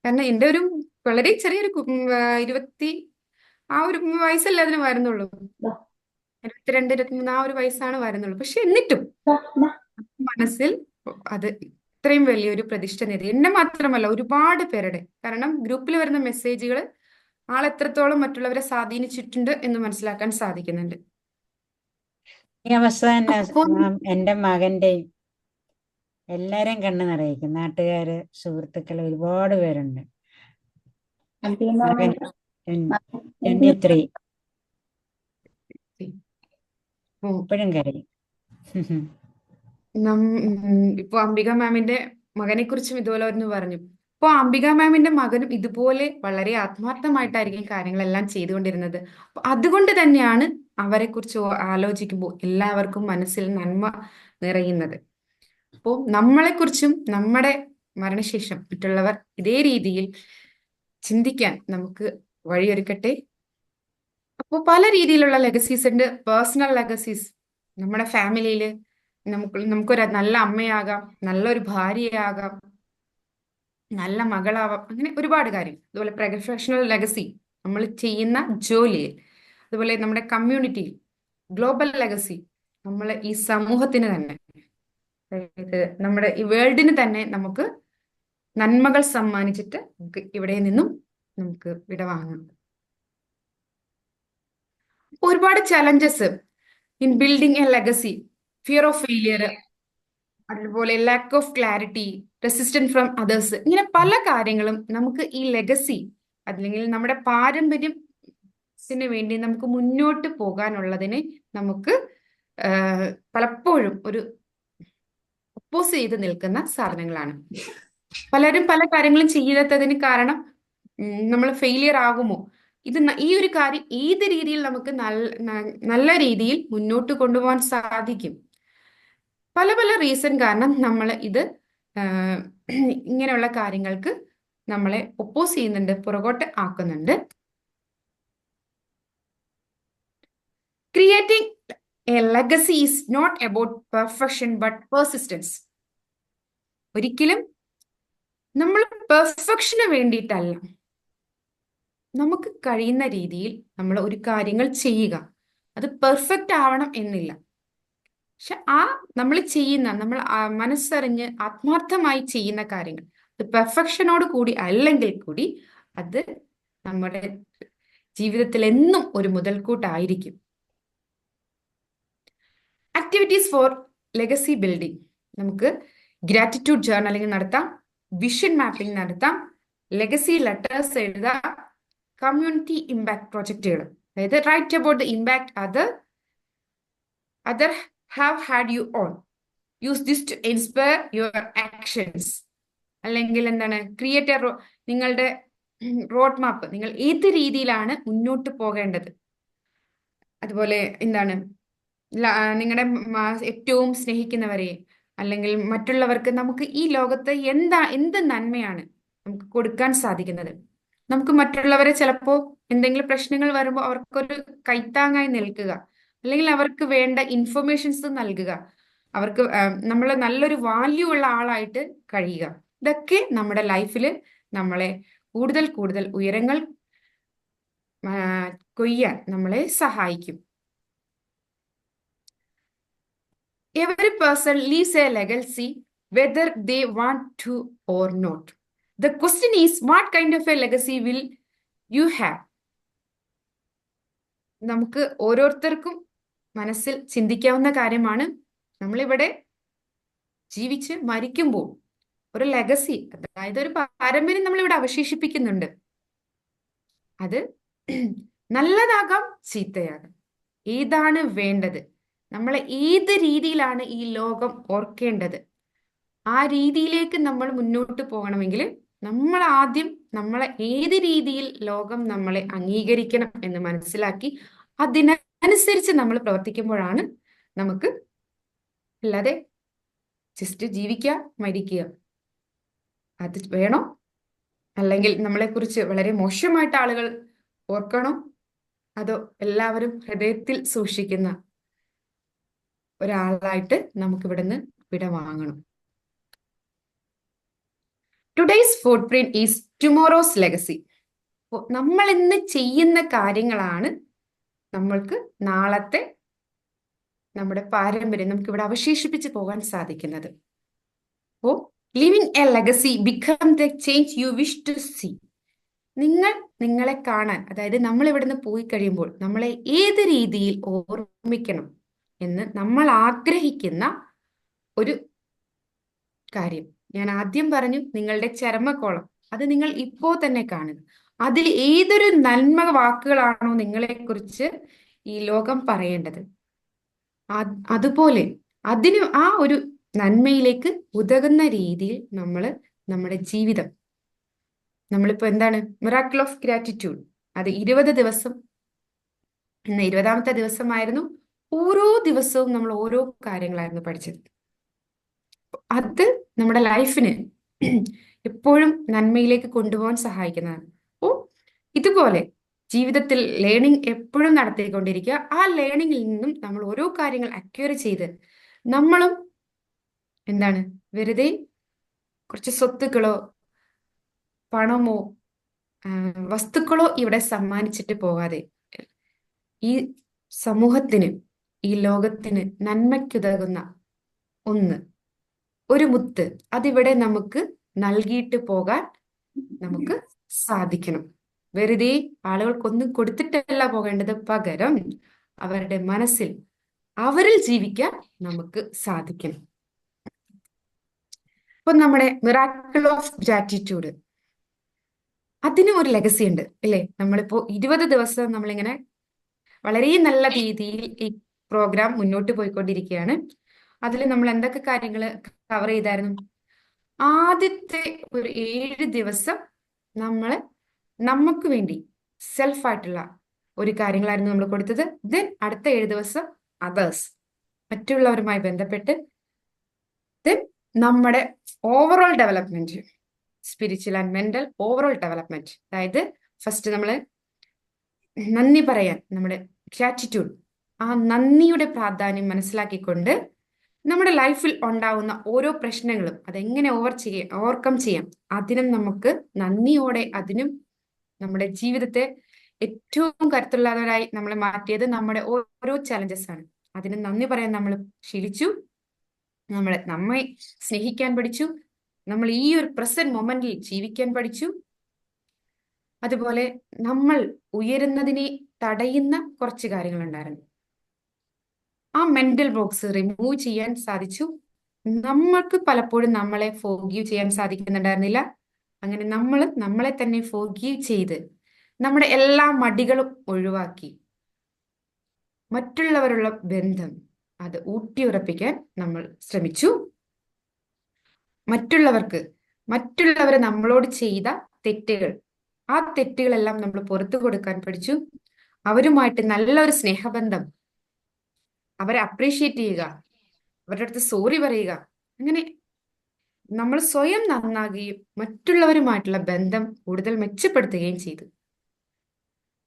കാരണം എൻ്റെ ഒരു വളരെ ചെറിയൊരു 20 ആ ഒരു വയസ്സല്ലേ അതിന് വരുന്നുള്ളൂ, 22, 23 ആ ഒരു വയസ്സാണ് വരുന്നുള്ളൂ. പക്ഷെ എന്നിട്ടും മനസ്സിൽ അത് ഇത്രയും വലിയൊരു പ്രതിഷ്ഠ നേടി. എന്നെ മാത്രമല്ല, ഒരുപാട് പേരുടെ, കാരണം ഗ്രൂപ്പിൽ വരുന്ന മെസ്സേജുകൾ ആളെത്രത്തോളം മറ്റുള്ളവരെ സ്വാധീനിച്ചിട്ടുണ്ട് എന്ന് മനസ്സിലാക്കാൻ സാധിക്കുന്നുണ്ട്. ഈ അവസ്ഥ തന്നെ അപ്പോൾ എന്റെ മകന്റെയും എല്ലാരെയും കണ്ണ് നിറയിക്കും. നാട്ടുകാര്, സുഹൃത്തുക്കള് ഒരുപാട് പേരുണ്ട്. മകൻ 23 ഇപ്പോഴും കരയും. ഇപ്പൊ അംബിക മാമിന്റെ മകനെ കുറിച്ചും ഇതുപോലെ ഒന്ന് പറഞ്ഞു. ഇപ്പൊ അംബിക മാമിന്റെ മകനും ഇതുപോലെ വളരെ ആത്മാർത്ഥമായിട്ടായിരിക്കും കാര്യങ്ങളെല്ലാം ചെയ്തുകൊണ്ടിരുന്നത്. അപ്പൊ അതുകൊണ്ട് തന്നെയാണ് അവരെ കുറിച്ച് ആലോചിക്കുമ്പോൾ എല്ലാവർക്കും മനസ്സിൽ നന്മ നിറയുന്നത്. അപ്പോൾ നമ്മളെക്കുറിച്ചും നമ്മുടെ മരണശേഷം മറ്റുള്ളവർ ഇതേ രീതിയിൽ ചിന്തിക്കാൻ നമുക്ക് വഴിയൊരുക്കട്ടെ. അപ്പോൾ പല രീതിയിലുള്ള ലെഗസീസ് ഉണ്ട്. പേഴ്സണൽ ലെഗസീസ്, നമ്മുടെ ഫാമിലിയിൽ നമുക്കൊരു നല്ല അമ്മയാകാം, നല്ലൊരു ഭാര്യയാകാം, നല്ല മകളാവാം, അങ്ങനെ ഒരുപാട് കാര്യം. അതുപോലെ പ്രൊഫഷണൽ ലെഗസി, നമ്മൾ ചെയ്യുന്ന ജോലിയിൽ, അതുപോലെ നമ്മുടെ കമ്മ്യൂണിറ്റിയിൽ, ഗ്ലോബൽ ലെഗസി, നമ്മൾ ഈ സമൂഹത്തിന് തന്നെ, നമ്മുടെ ഈ വേൾഡിന് തന്നെ നമുക്ക് നന്മകൾ സമ്മാനിച്ചിട്ട് ഇവിടെ നിന്നും നമുക്ക് വിടവാങ്ങാം. ഒരുപാട് challenges in building a legacy, fear of failure, അതുപോലെ lack of clarity, resistance from others, ഇങ്ങനെ പല കാര്യങ്ങളും നമുക്ക് ഈ ലെഗസി അല്ലെങ്കിൽ നമ്മുടെ പാരമ്പര്യത്തിന് വേണ്ടി നമുക്ക് മുന്നോട്ട് പോകാനുള്ളതിനെ നമുക്ക് പലപ്പോഴും ഒരു ഒപ്പോസ് ചെയ്ത് നിൽക്കുന്ന സാധനങ്ങളാണ്. പലരും പല കാര്യങ്ങളും ചെയ്യാത്തതിന് കാരണം നമ്മൾ ഫെയിലിയർ ആകുമോ, ഈ ഒരു കാര്യം ഏത് രീതിയിൽ നമുക്ക് നല്ല രീതിയിൽ മുന്നോട്ട് കൊണ്ടുപോകാൻ സാധിക്കും. പല പല റീസൺ കാരണം നമ്മൾ ഇത് ഇങ്ങനെയുള്ള കാര്യങ്ങൾക്ക് നമ്മളെ ഒപ്പോസ് ചെയ്യുന്നുണ്ട്, പുറകോട്ട് ആക്കുന്നുണ്ട്. Creating a legacy is not about perfection but persistence. ഒരിക്കലും നമ്മൾ പെർഫെക്ഷന് വേണ്ടിയിട്ടല്ല, നമുക്ക് കഴിയുന്ന രീതിയിൽ നമ്മൾ ഒരു കാര്യങ്ങൾ ചെയ്യുക. അത് പെർഫെക്റ്റ് ആവണം എന്നില്ല. പക്ഷെ നമ്മൾ ചെയ്യുന്ന, നമ്മൾ മനസ്സറിഞ്ഞ് ആത്മാർത്ഥമായി ചെയ്യുന്ന കാര്യങ്ങൾ, അത് പെർഫെക്ഷനോട് കൂടി അല്ലെങ്കിൽ കൂടി അത് നമ്മുടെ ജീവിതത്തിൽ എന്നും ഒരു മുതൽക്കൂട്ടായിരിക്കും. Activities for legacy building. നമുക്ക് ഗ്രാറ്റിറ്റ്യൂഡ് ജേർണലിംഗ് നടത്താം, വിഷൻ മാപ്പിംഗ് നടത്താം, ലെഗസി ലെറ്റേഴ്സ് എഴുതാം, കമ്മ്യൂണിറ്റി ഇമ്പാക്ട് പ്രോജക്റ്റുകൾ, അതായത് write about the impact other have had you on. Use this to inspire your actions. അല്ലെങ്കിൽ എന്താണ്, ക്രിയേറ്റ് നിങ്ങളുടെ റോഡ് മാപ്പ്, നിങ്ങൾ ഏത് രീതിയിലാണ് മുന്നോട്ട് പോകേണ്ടത്. അതുപോലെ എന്താണ്, നിങ്ങളുടെ ഏറ്റവും സ്നേഹിക്കുന്നവരെ അല്ലെങ്കിൽ മറ്റുള്ളവർക്ക് നമുക്ക് ഈ ലോകത്ത് എന്ത് നന്മയാണ് നമുക്ക് കൊടുക്കാൻ സാധിക്കുന്നത്. നമുക്ക് മറ്റുള്ളവരെ ചിലപ്പോൾ എന്തെങ്കിലും പ്രശ്നങ്ങൾ വരുമ്പോൾ അവർക്കൊരു കൈത്താങ്ങായി നിൽക്കുക, അല്ലെങ്കിൽ അവർക്ക് വേണ്ട ഇൻഫർമേഷൻസ് നൽകുക, അവർക്ക് നമ്മൾ നല്ലൊരു വാല്യൂ ഉള്ള ആളായിട്ട് കഴിയുക. ഇതൊക്കെ നമ്മുടെ ലൈഫിൽ നമ്മളെ കൂടുതൽ കൂടുതൽ ഉയരങ്ങൾ കൊയ്യാൻ നമ്മളെ സഹായിക്കും. Every person leaves a legacy whether they want to or not. The question is, what kind of a legacy will you have? നമുക്ക് ഓരോരുത്തർക്കും മനസ്സിൽ ചിന്തിക്കാവുന്ന കാര്യമാണ്. നമ്മളിവിടെ ജീവിച്ച് മരിക്കുമ്പോൾ ഒരു ലെഗസി, അതായത് ഒരു പാരമ്പര്യം നമ്മളിവിടെ അവശേഷിപ്പിക്കുന്നുണ്ട്. അത് നല്ലതാകാം, ചീത്തയാകാം. ഏതാണ് വേണ്ടത്, നമ്മളെ ഏത് രീതിയിലാണ് ഈ ലോകം ഓർക്കേണ്ടത്, ആ രീതിയിലേക്ക് നമ്മൾ മുന്നോട്ട് പോകണമെങ്കിൽ നമ്മൾ ആദ്യം നമ്മളെ ഏത് രീതിയിൽ ലോകം നമ്മളെ അംഗീകരിക്കണം എന്ന് മനസ്സിലാക്കി അതിനനുസരിച്ച് നമ്മൾ പ്രവർത്തിക്കുമ്പോഴാണ് നമുക്ക്, അല്ലാതെ ജസ്റ്റ് ജീവിക്കുക മരിക്കുക അത് വേണോ, അല്ലെങ്കിൽ നമ്മളെക്കുറിച്ച് വളരെ മോശമായിട്ട് ആളുകൾ ഓർക്കണോ, അതോ എല്ലാവരും ഹൃദയത്തിൽ സൂക്ഷിക്കുന്ന ഒരാളായിട്ട് നമുക്ക് ഇവിടുന്ന് വിടവാങ്ങണം. Today's footprint is tomorrow's legacy. നമ്മൾ ഇന്ന് ചെയ്യുന്ന കാര്യങ്ങളാണ് നമ്മൾക്ക് നാളത്തെ നമ്മുടെ പാരമ്പര്യം നമുക്ക് ഇവിടെ അവശേഷിപ്പിച്ച് പോകാൻ സാധിക്കുന്നത്. അപ്പോൾ living a legacy become the change you wish to see. നിങ്ങളെ കാണാൻ, അതായത് നമ്മൾ ഇവിടുന്ന് പോയി കഴിയുമ്പോൾ നമ്മളെ ഏത് രീതിയിൽ ഓർമ്മിക്കണം എന്ന് നമ്മൾ ആഗ്രഹിക്കുന്ന ഒരു കാര്യം. ഞാൻ ആദ്യം പറഞ്ഞു, നിങ്ങളുടെ ചരമക്കോളം അത് നിങ്ങൾ ഇപ്പോൾ തന്നെ കാണുക. അതിൽ ഏതൊരു നന്മ വാക്കുകളാണോ നിങ്ങളെക്കുറിച്ച് ഈ ലോകം പറയേണ്ടത്, അതുപോലെ അതിന് ആ ഒരു നന്മയിലേക്ക് ഉതകുന്ന രീതിയിൽ നമ്മൾ നമ്മുടെ ജീവിതം, നമ്മളിപ്പോ എന്താണ് മിറാക്കിൾ ഓഫ് ഗ്രാറ്റിറ്റ്യൂഡ്, അത് 20 ദിവസം, ഇന്ന് 20ാമത്തെ ദിവസമായിരുന്നു. ഓരോ ദിവസവും നമ്മൾ ഓരോ കാര്യങ്ങളായിരുന്നു പഠിച്ചത്. അത് നമ്മുടെ ലൈഫിന് എപ്പോഴും നന്മയിലേക്ക് കൊണ്ടുപോകാൻ സഹായിക്കുന്നതാണ്. അപ്പോൾ ഇതുപോലെ ജീവിതത്തിൽ ലേണിംഗ് എപ്പോഴും നടത്തിക്കൊണ്ടിരിക്കുക. ആ ലേണിംഗിൽ നിന്നും നമ്മൾ ഓരോ കാര്യങ്ങൾ അക്വയർ ചെയ്ത് നമ്മളും എന്താണ്, വെറുതെ കുറച്ച് സ്വത്തുക്കളോ പണമോ വസ്തുക്കളോ ഇവിടെ സമ്മാനിച്ചിട്ട് പോകാതെ ഈ സമൂഹത്തിന്, ഈ ലോകത്തിന് നന്മയ്ക്കുതകുന്ന ഒരു മുത്ത് അതിവിടെ നമുക്ക് നൽകിയിട്ട് പോകാൻ നമുക്ക് സാധിക്കണം. വെറുതെ ആളുകൾക്കൊന്നും കൊടുത്തിട്ടല്ല പോകേണ്ടത്, പകരം അവരുടെ മനസ്സിൽ, അവരിൽ ജീവിക്കാൻ നമുക്ക് സാധിക്കണം. ഇപ്പൊ നമ്മുടെ മിറാക്കിൾ ഓഫ് ഗ്രാറ്റിറ്റ്യൂഡ്, അതിന് ഒരു ലെഗസി ഉണ്ട് അല്ലേ? നമ്മളിപ്പോ 20 ദിവസം നമ്മളിങ്ങനെ വളരെ നല്ല രീതിയിൽ ഈ പ്രോഗ്രാം മുന്നോട്ട് പോയിക്കൊണ്ടിരിക്കുകയാണ്. അതിൽ നമ്മൾ എന്തൊക്കെ കാര്യങ്ങൾ കവർ ചെയ്തായിരുന്നു? ആദ്യത്തെ ഒരു 7 ദിവസം നമുക്ക് വേണ്ടി സെൽഫായിട്ടുള്ള ഒരു കാര്യങ്ങളായിരുന്നു നമ്മൾ കൊടുത്തത്. ദെൻ അടുത്ത 7 ദിവസം അതേഴ്സ്, മറ്റുള്ളവരുമായി ബന്ധപ്പെട്ട്. ദെൻ നമ്മുടെ overall development, spiritual and mental overall development. അതായത് ഫസ്റ്റ് നമ്മൾ നന്ദി പറയാൻ, നമ്മുടെ ഗ്രാറ്റിറ്റ്യൂഡ്, ആ നന്ദിയുടെ പ്രാധാന്യം മനസ്സിലാക്കിക്കൊണ്ട് നമ്മുടെ ലൈഫിൽ ഉണ്ടാവുന്ന ഓരോ പ്രശ്നങ്ങളും അതെങ്ങനെ ഓവർകം ചെയ്യാം, അതിനും നമുക്ക് നന്ദിയോടെ, അതിനും നമ്മുടെ ജീവിതത്തെ ഏറ്റവും കരുത്തുള്ളവരായി നമ്മളെ മാറ്റിയത് നമ്മുടെ ഓരോ ചലഞ്ചസ് ആണ്. അതിന് നന്ദി പറയാൻ നമ്മൾ ശീലിച്ചു, നമ്മെ സ്നേഹിക്കാൻ പഠിച്ചു, നമ്മൾ ഈ ഒരു പ്രസന്റ് മൊമെന്റിൽ ജീവിക്കാൻ പഠിച്ചു. അതുപോലെ നമ്മൾ ഉയരുന്നതിനെ തടയുന്ന കുറച്ച് കാര്യങ്ങളുണ്ടായിരുന്നു. ആ മെന്റൽ ബോക്സ് റിമൂവ് ചെയ്യാൻ സാധിച്ചു. നമ്മൾക്ക് പലപ്പോഴും നമ്മളെ ഫോർഗീവ് ചെയ്യാൻ സാധിക്കുന്നുണ്ടായിരുന്നില്ല. അങ്ങനെ നമ്മൾ നമ്മളെ തന്നെ ഫോർഗീവ് ചെയ്ത് നമ്മുടെ എല്ലാ മടികളും ഒഴിവാക്കി മറ്റുള്ളവരുള്ള ബന്ധം അത് ഊട്ടിയുറപ്പിക്കാൻ നമ്മൾ ശ്രമിച്ചു. മറ്റുള്ളവർ നമ്മളോട് ചെയ്ത തെറ്റുകൾ, ആ തെറ്റുകളെല്ലാം നമ്മൾ പുറത്തു കൊടുക്കാൻ പഠിച്ചു. അവരുമായിട്ട് നല്ലൊരു സ്നേഹബന്ധം, അവരെ അപ്രീഷിയേറ്റ് ചെയ്യുക, അവരുടെ അടുത്ത് സോറി പറയുക, അങ്ങനെ നമ്മൾ സ്വയം നന്നാകുകയും മറ്റുള്ളവരുമായിട്ടുള്ള ബന്ധം കൂടുതൽ മെച്ചപ്പെടുത്തുകയും ചെയ്തു.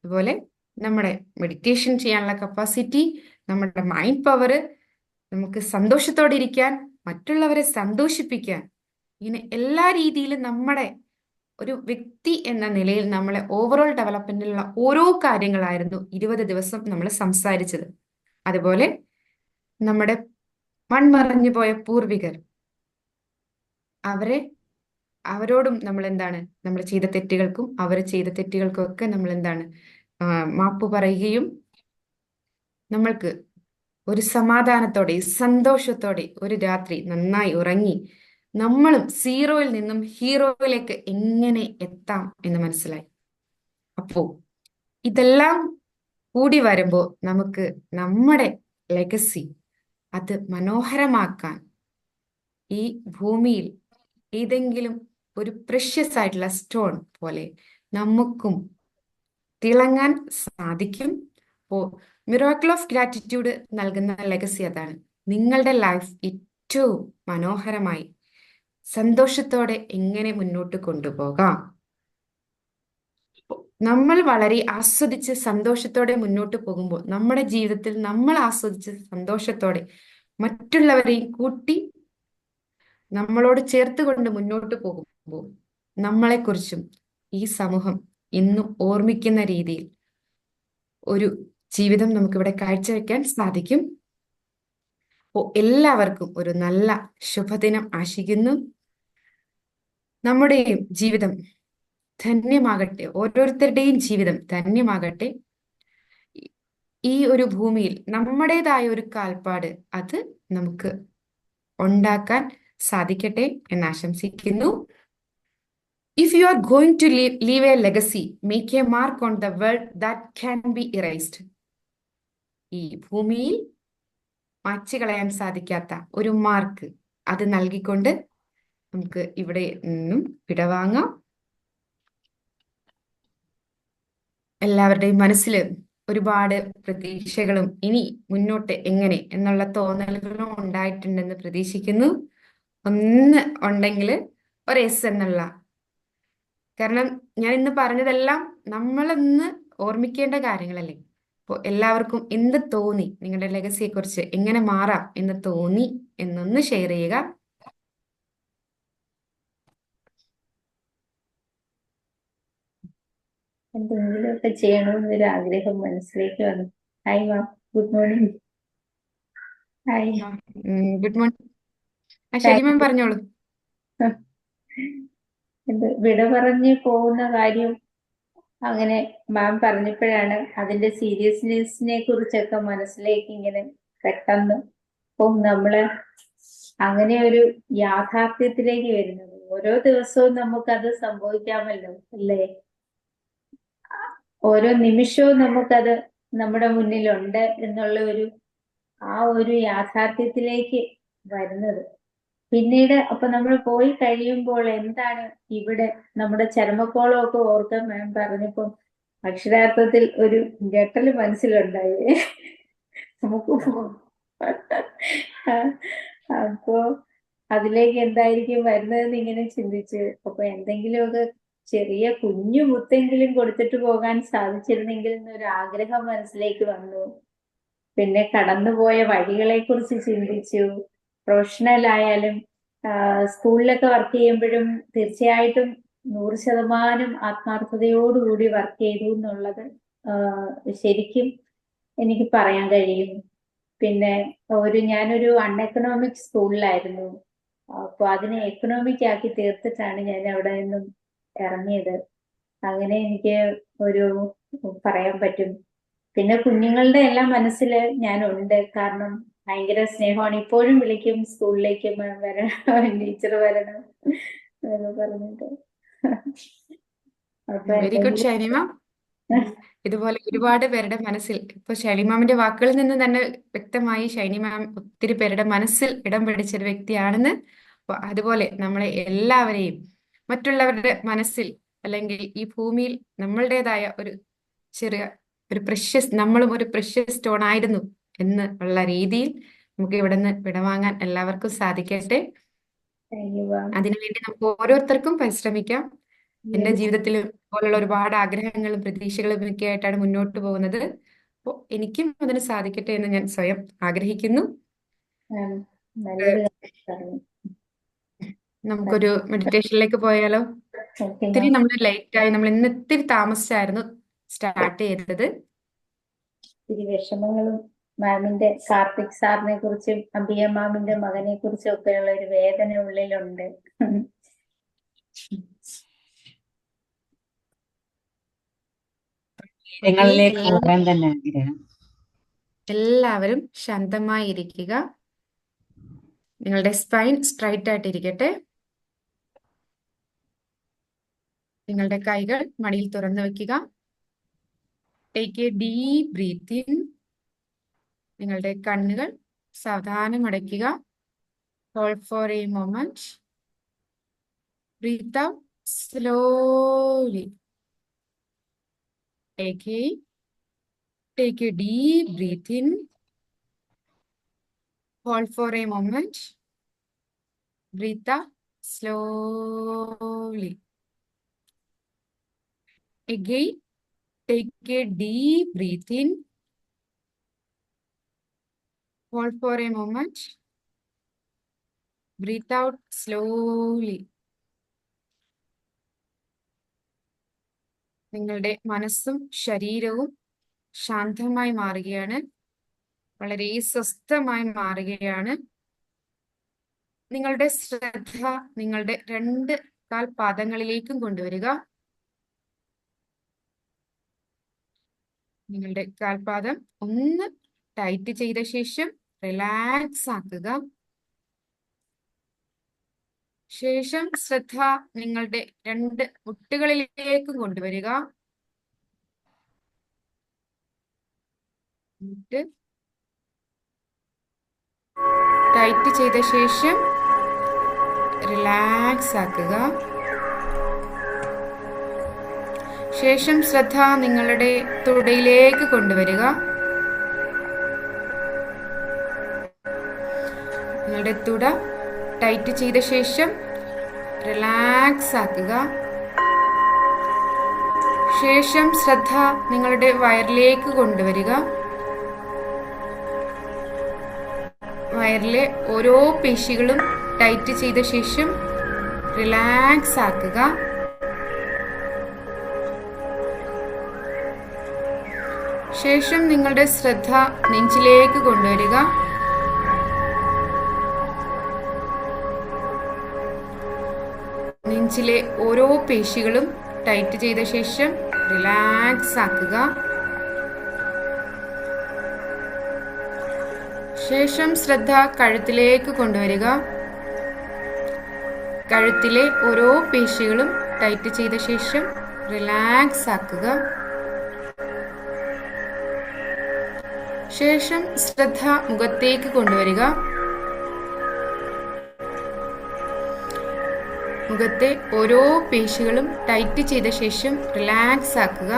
അതുപോലെ നമ്മുടെ മെഡിറ്റേഷൻ ചെയ്യാനുള്ള കപ്പാസിറ്റി, നമ്മുടെ മൈൻഡ് പവർ, നമുക്ക് സന്തോഷത്തോടെ ഇരിക്കാൻ, മറ്റുള്ളവരെ സന്തോഷിപ്പിക്കാൻ, ഇങ്ങനെ എല്ലാ രീതിയിലും നമ്മുടെ ഒരു വ്യക്തി എന്ന നിലയിൽ നമ്മളെ ഓവറോൾ ഡെവലപ്മെന്റിലുള്ള ഓരോ കാര്യങ്ങളായിരുന്നു 20 ദിവസം നമ്മൾ സംസാരിച്ചത്. അതുപോലെ നമ്മുടെ മൺമറഞ്ഞു പോയ പൂർവികർ, അവരോടും നമ്മൾ എന്താണ്, നമ്മൾ ചെയ്ത തെറ്റുകൾക്കും അവർ ചെയ്ത തെറ്റുകൾക്കും ഒക്കെ നമ്മൾ എന്താണ് മാപ്പ് പറയുകയും നമ്മൾക്ക് ഒരു സമാധാനത്തോടെ സന്തോഷത്തോടെ ഒരു രാത്രി നന്നായി ഉറങ്ങി നമ്മളും സീറോയിൽ നിന്നും ഹീറോയിലേക്ക് എങ്ങനെ എത്താം എന്ന് മനസ്സിലായി. അപ്പോ ഇതെല്ലാം കൂടി വരുമ്പോൾ നമുക്ക് നമ്മുടെ ലെഗസി അത് മനോഹരമാക്കാൻ ഈ ഭൂമിയിൽ ഏതെങ്കിലും ഒരു പ്രഷ്യസ് ആയിട്ടുള്ള സ്റ്റോൺ പോലെ നമുക്കും തിളങ്ങാൻ സാധിക്കും. അപ്പോൾ മിറാക്കിൾ ഓഫ് ഗ്രാറ്റിറ്റ്യൂഡ് നൽകുന്ന ലെഗസി അതാണ്. നിങ്ങളുടെ ലൈഫ് ഏറ്റവും മനോഹരമായി സന്തോഷത്തോടെ എങ്ങനെ മുന്നോട്ട് കൊണ്ടുപോകാം. നമ്മൾ വളരെ ആസ്വദിച്ച് സന്തോഷത്തോടെ മുന്നോട്ട് പോകുമ്പോൾ നമ്മുടെ ജീവിതത്തിൽ നമ്മൾ ആസ്വദിച്ച് സന്തോഷത്തോടെ മറ്റുള്ളവരെയും കൂട്ടി നമ്മളോട് ചേർത്ത് കൊണ്ട് മുന്നോട്ട് പോകുമ്പോൾ നമ്മളെക്കുറിച്ചും ഈ സമൂഹം ഇന്നും ഓർമ്മിക്കുന്ന രീതിയിൽ ഒരു ജീവിതം നമുക്കിവിടെ കാഴ്ചവെക്കാൻ സാധിക്കും. അപ്പോൾ എല്ലാവർക്കും ഒരു നല്ല ശുഭദിനം ആശിക്കുന്നു. നമ്മുടെയും ജീവിതം ധന്യമാകട്ടെ, ഓരോരുത്തരുടെയും ജീവിതം ധന്യമാകട്ടെ. ഈ ഒരു ഭൂമിയിൽ നമ്മുടേതായ ഒരു കാൽപ്പാട് അത് നമുക്ക് ഉണ്ടാക്കാൻ സാധിക്കട്ടെ എന്ന് ആശംസിക്കുന്നു. If you are going to leave a legacy, make a mark on the world that can be erased. ഈ ഭൂമിയിൽ മായ്ച്ചു കളയാൻ സാധിക്കാത്ത ഒരു മാർക്ക് അത് നൽകിക്കൊണ്ട് നമുക്ക് ഇവിടെ നിന്നും വിടവാങ്ങാം. എല്ലാവരുടെയും മനസ്സിൽ ഒരുപാട് പ്രതീക്ഷകളും ഇനി മുന്നോട്ട് എങ്ങനെ എന്നുള്ള തോന്നലുകളും ഉണ്ടായിട്ടുണ്ടെന്ന് പ്രതീക്ഷിക്കുന്നു. ഒന്ന് ഉണ്ടെങ്കിൽ ഒരു എസ് എന്നുള്ള, കാരണം ഞാൻ ഇന്ന് പറഞ്ഞതെല്ലാം നമ്മളൊന്ന് ഓർമ്മിക്കേണ്ട കാര്യങ്ങളല്ലേ. അപ്പോൾ എല്ലാവർക്കും എന്ത് തോന്നി, നിങ്ങളുടെ ലെഗസിയെ കുറിച്ച് എങ്ങനെ മാറാം എന്ന് തോന്നി എന്നൊന്ന് ഷെയർ ചെയ്യുക. എന്തെങ്കിലുമൊക്കെ ചെയ്യണമെന്നൊരു ആഗ്രഹം മനസ്സിലേക്ക് വന്നു. Hi ma'am, good morning. Hi. Good morning. ശരി മാം, പറഞ്ഞോളൂ. വിട പറഞ്ഞ് പോകുന്ന കാര്യം അങ്ങനെ മാം പറഞ്ഞപ്പോഴാണ് അതിന്റെ സീരിയസ്നെസ്സിനെ കുറിച്ചൊക്കെ മനസ്സിലേക്ക് ഇങ്ങനെ പെട്ടെന്ന് നമ്മള് അങ്ങനെ ഒരു യാഥാർത്ഥ്യത്തിലേക്ക് വരുന്നത്. ഓരോ ദിവസവും നമുക്കത് സംഭവിക്കാമല്ലോ അല്ലേ? ഓരോ നിമിഷവും നമുക്കത് നമ്മുടെ മുന്നിലുണ്ട് എന്നുള്ള ആ ഒരു യാഥാർത്ഥ്യത്തിലേക്ക് വരുന്നത്. പിന്നീട് അപ്പൊ നമ്മൾ പോയി കഴിയുമ്പോൾ എന്താണ് ഇവിടെ നമ്മുടെ ചരമക്കോളമൊക്കെ ഓർക്കാൻ മാം പറഞ്ഞപ്പോ അക്ഷരാർത്ഥത്തിൽ ഒരു ഞെട്ടല് മനസ്സിലുണ്ടായി. നമുക്ക് അപ്പോ അതിലേക്ക് എന്തായിരിക്കും വരുന്നതെന്ന് ഇങ്ങനെ ചിന്തിച്ച്, അപ്പൊ എന്തെങ്കിലുമൊക്കെ ചെറിയ കുഞ്ഞു മുത്തെങ്കിലും കൊടുത്തിട്ട് പോകാൻ സാധിച്ചിരുന്നെങ്കിൽ എന്നൊരു ആഗ്രഹം മനസ്സിലേക്ക് വന്നു. പിന്നെ കടന്നുപോയ വഴികളെ കുറിച്ച് ചിന്തിച്ചു. പ്രൊഫഷണൽ ആയാലും സ്കൂളിലൊക്കെ വർക്ക് ചെയ്യുമ്പോഴും തീർച്ചയായിട്ടും 100% ആത്മാർത്ഥതയോടുകൂടി വർക്ക് ചെയ്തു എന്നുള്ളത് ശരിക്കും എനിക്ക് പറയാൻ കഴിയും. പിന്നെ ഞാനൊരു അൺഎക്കണോമിക് സ്കൂളിലായിരുന്നു. അപ്പൊ അതിനെ എക്കണോമിക് ആക്കി തീർത്തിട്ടാണ് ഞാൻ അവിടെ നിന്നും ഇറങ്ങിയത്. അങ്ങനെ എനിക്ക് പറയാൻ പറ്റും പിന്നെ കുഞ്ഞുങ്ങളുടെ എല്ലാം മനസ്സിൽ ഞാനുണ്ട്. കാരണം ഭയങ്കര സ്നേഹമാണ്. ഇപ്പോഴും വിളിക്കും സ്കൂളിലേക്ക് വരണം, ടീച്ചർ വരണം എന്ന് പറഞ്ഞിട്ട്. അപ്പൊ വെരി ഗുഡ് ഷൈനിമ. ഇതുപോലെ ഒരുപാട് പേരുടെ മനസ്സിൽ ഇപ്പൊ ഷൈനിമാമിന്റെ വാക്കുകളിൽ നിന്ന് തന്നെ വ്യക്തമായി ഷൈനിമാം ഒത്തിരി പേരുടെ മനസ്സിൽ ഇടം പിടിച്ച ഒരു വ്യക്തിയാണെന്ന്. അപ്പൊ അതുപോലെ നമ്മളെ എല്ലാവരെയും മറ്റുള്ളവരുടെ മനസ്സിൽ അല്ലെങ്കിൽ ഈ ഭൂമിയിൽ നമ്മളുടേതായ ഒരു ചെറിയ ഒരു പ്രഷ്യസ്, നമ്മളും ഒരു പ്രഷ്യസ് സ്റ്റോൺ ആയിരുന്നു എന്ന് ഉള്ള രീതിയിൽ നമുക്ക് ഇവിടെ നിന്ന് വിടവാങ്ങാൻ എല്ലാവർക്കും സാധിക്കട്ടെ. അതിനുവേണ്ടി നമുക്ക് ഓരോരുത്തർക്കും പരിശ്രമിക്കാം. എന്റെ ജീവിതത്തിൽ പോലുള്ള ഒരുപാട് ആഗ്രഹങ്ങളും പ്രതീക്ഷകളും ഒക്കെ ആയിട്ടാണ് മുന്നോട്ട് പോകുന്നത്. അപ്പോൾ എനിക്കും അതിന് സാധിക്കട്ടെ എന്ന് ഞാൻ സ്വയം ആഗ്രഹിക്കുന്നു. നല്ലൊരു കാര്യം പറഞ്ഞു. നമുക്കൊരു മെഡിറ്റേഷനിലേക്ക് പോയാലോ? ഓക്കെ ഇത്തിരി മാം. നമ്മൾ ലേറ്റായി, നമ്മൾ ഇന്ന് ഇത്തിരി താമസിച്ചായിരുന്നു സ്റ്റാർട്ട് ചെയ്തത്. ഇത്തിരി വിഷമങ്ങളും മാമിന്റെ കാർത്തിക് സാറിനെ കുറിച്ചും അബിയ മാമിന്റെ മകനെ കുറിച്ചും ഒക്കെയുള്ള ഒരു വേദന ഉള്ളിലുണ്ട്. കാര്യങ്ങളിലേക്ക് പോകാൻ തന്നെ ആഗ്രഹം. എല്ലാവരും ശാന്തമായി ഇരിക്കുക. നിങ്ങളുടെ സ്പൈൻ സ്ട്രൈറ്റ് ആയിട്ട് ഇരിക്കട്ടെ. നിങ്ങളുടെ കൈകൾ മടിയിൽ തുറന്നു വെക്കുക. Take a deep breath in. നിങ്ങളുടെ കണ്ണുകൾ സാവധാനം അടയ്ക്കുക. Hold for a moment. Breath out slowly. Take a deep breath in. Hold for a moment. Breathe out slowly. Again, take a deep breath in. Hold for a moment. Breathe out slowly. നിങ്ങളുടെ മനസ്സും ശരീരവും ശാന്തമായി മാറുകയാണ്. വളരെ സ്വസ്ഥമായി മാറുകയാണ്. നിങ്ങളുടെ ശ്രദ്ധ നിങ്ങളുടെ 2 കാൽപാദങ്ങളിലേക്കും കൊണ്ടുവരിക. നിങ്ങളുടെ കാൽപാദം ഒന്ന് ടൈറ്റ് ചെയ്ത ശേഷം റിലാക്സ് ആക്കുക. ശേഷം ശ്രദ്ധ നിങ്ങളുടെ 2 മുട്ടുകളിലേക്കും കൊണ്ടുവരിക. എന്നിട്ട് ടൈറ്റ് ചെയ്ത ശേഷം റിലാക്സ് ആക്കുക. ശേഷം ശ്രദ്ധ നിങ്ങളുടെ തുടയിലേക്ക് കൊണ്ടുവരിക. നിങ്ങളുടെ തുട ടൈറ്റ് ചെയ്ത ശേഷം റിലാക്സ് ആക്കുക. ശേഷം ശ്രദ്ധ നിങ്ങളുടെ വയറിലേക്ക് കൊണ്ടുവരിക. വയറിലെ ഓരോ പേശികളും ടൈറ്റ് ചെയ്ത ശേഷം റിലാക്സ് ആക്കുക. ശേഷം നിങ്ങളുടെ ശ്രദ്ധ നെഞ്ചിലേക്ക് കൊണ്ടുവരിക. നെഞ്ചിലെ ഓരോ പേശികളും ടൈറ്റ് ചെയ്ത ശേഷം റിലാക്സ് ആക്കുക. ശേഷം ശ്രദ്ധ കഴുത്തിലേക്ക് കൊണ്ടുവരിക. കഴുത്തിലെ ഓരോ പേശികളും ടൈറ്റ് ചെയ്ത ശേഷം റിലാക്സ് ആക്കുക. ശേഷം ശ്രദ്ധ മുഖത്തേക്ക് കൊണ്ടുവരിക. മുഖത്തെ ഓരോ പേശികളും ടൈറ്റ് ചെയ്ത ശേഷം റിലാക്സ് ആക്കുക.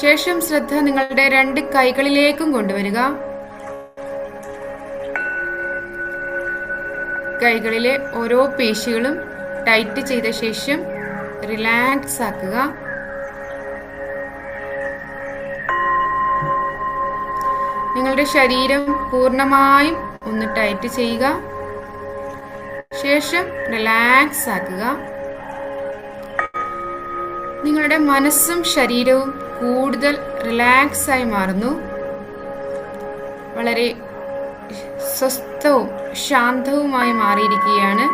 ശേഷം ശ്രദ്ധ നിങ്ങളുടെ 2 കൈകളിലേക്കും കൊണ്ടുവരിക. കൈകളിലെ ഓരോ പേശികളും ടൈറ്റ് ചെയ്ത ശേഷം റിലാക്സ് ആക്കുക. നിങ്ങളുടെ ശരീരം പൂർണ്ണമായും ഒന്ന് ടൈറ്റ് ചെയ്യുക. ശേഷം റിലാക്സ് ആക്കുക. നിങ്ങളുടെ മനസ്സും ശരീരവും കൂടുതൽ റിലാക്സ് ആയി മാറുന്നു. വളരെ സ്വസ്ഥവും ശാന്തവുമായി മാറിയിരിക്കുകയാണ്.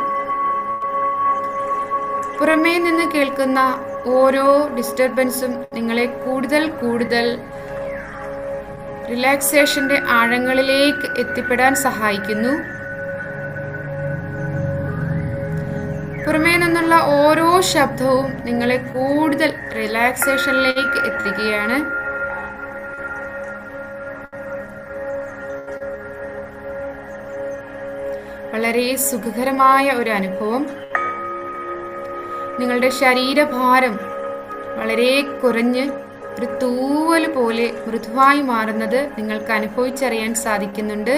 പുറമേ നിന്ന് കേൾക്കുന്ന ഓരോ ഡിസ്റ്റർബൻസും നിങ്ങളെ കൂടുതൽ കൂടുതൽ റിലാക്സേഷന്റെ ആഴങ്ങളിലേക്ക് എത്തിപ്പെടാൻ സഹായിക്കുന്നു. പുറമേ നിന്നുള്ള ഓരോ ശബ്ദവും നിങ്ങളെ കൂടുതൽ റിലാക്സേഷനിലേക്ക് എത്തിക്കുകയാണ്. വളരെ സുഖകരമായ ഒരു അനുഭവം. നിങ്ങളുടെ ശരീരഭാരം വളരെ കുറഞ്ഞ് ഒരു തൂവൽ പോലെ മൃദുവായി മാറുന്നത് നിങ്ങൾക്ക് അനുഭവിച്ചറിയാൻ സാധിക്കുന്നുണ്ട്.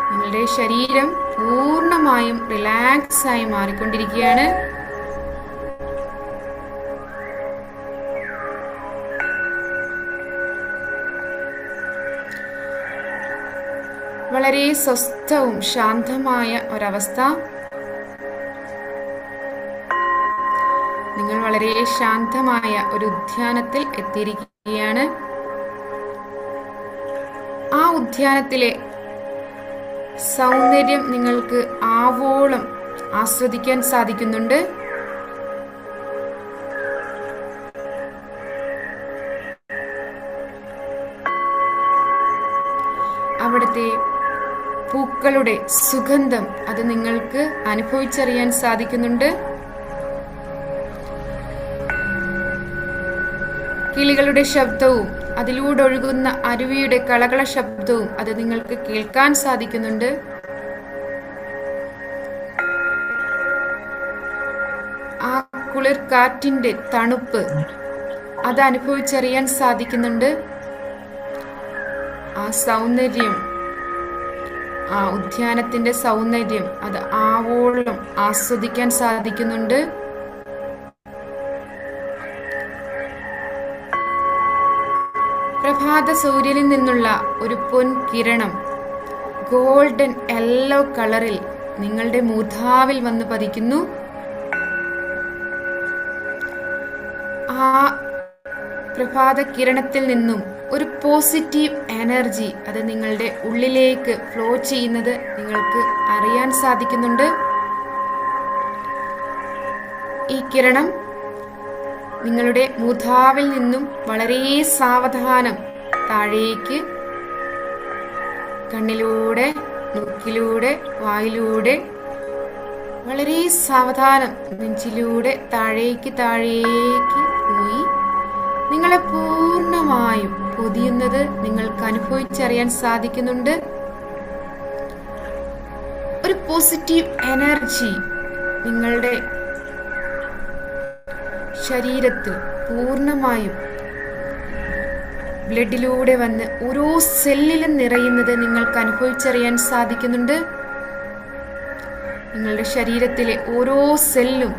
നിങ്ങളുടെ ശരീരം പൂർണ്ണമായും റിലാക്സ് ആയി മാറിക്കൊണ്ടിരിക്കുകയാണ്. വളരെ സ്വസ്ഥവും ശാന്തമായ ഒരവസ്ഥ. നിങ്ങൾ വളരെ ശാന്തമായ ഒരു ഉദ്യാനത്തിൽ എത്തിയിരിക്കുകയാണ്. ആ ഉദ്യാനത്തിലെ സൗന്ദര്യം നിങ്ങൾക്ക് ആവോളം ആസ്വദിക്കാൻ സാധിക്കുന്നുണ്ട്. അവിടുത്തെ പൂക്കളുടെ സുഗന്ധം അത് നിങ്ങൾക്ക് അനുഭവിച്ചറിയാൻ സാധിക്കുന്നുണ്ട്. കിളികളുടെ ശബ്ദവും അതിലൂടെ ഒഴുകുന്ന അരുവിയുടെ കളകള ശബ്ദവും അത് നിങ്ങൾക്ക് കേൾക്കാൻ സാധിക്കുന്നുണ്ട്. ആ കുളിർ കാറ്റിന്റെ തണുപ്പ് അത് അനുഭവിച്ചറിയാൻ സാധിക്കുന്നുണ്ട്. ആ സൗന്ദര്യം, ആ ഉദ്യാനത്തിന്റെ സൗന്ദര്യം അത് ആവോളം ആസ്വദിക്കാൻ സാധിക്കുന്നുണ്ട്. പ്രഭാത സൂര്യനിൽ നിന്നുള്ള ഒരു പൊൻകിരണം ഗോൾഡൻ യെല്ലോ കളറിൽ നിങ്ങളുടെ മൂർധാവിൽ വന്ന് പതിക്കുന്നു. ആ പ്രഭാത കിരണത്തിൽ നിന്നും ഒരു പോസിറ്റീവ് എനർജി അത് നിങ്ങളുടെ ഉള്ളിലേക്ക് ഫ്ലോ ചെയ്യുന്നത് നിങ്ങൾക്ക് അറിയാൻ സാധിക്കുന്നുണ്ട്. ഈ കിരണം നിങ്ങളുടെ മൂർധാവിൽ നിന്നും വളരെ സാവധാനം താഴേക്ക് കണ്ണിലൂടെ, മൂക്കിലൂടെ, വായിലൂടെ വളരെ സാവധാനം നെഞ്ചിലൂടെ താഴേക്ക് താഴേക്ക് പോയി നിങ്ങളെ പൂർണ്ണമായും പൊതിയുന്നത് നിങ്ങൾക്ക് അനുഭവിച്ചറിയാൻ സാധിക്കുന്നുണ്ട്. ഒരു പോസിറ്റീവ് എനർജി നിങ്ങളുടെ ശരീരത്തിൽ പൂർണ്ണമായും ബ്ലഡിലൂടെ വന്ന് ഓരോ സെല്ലിലും നിറയുന്നത് നിങ്ങൾക്ക് അനുഭവിച്ചറിയാൻ സാധിക്കുന്നുണ്ട്. നിങ്ങളുടെ ശരീരത്തിലെ ഓരോ സെല്ലും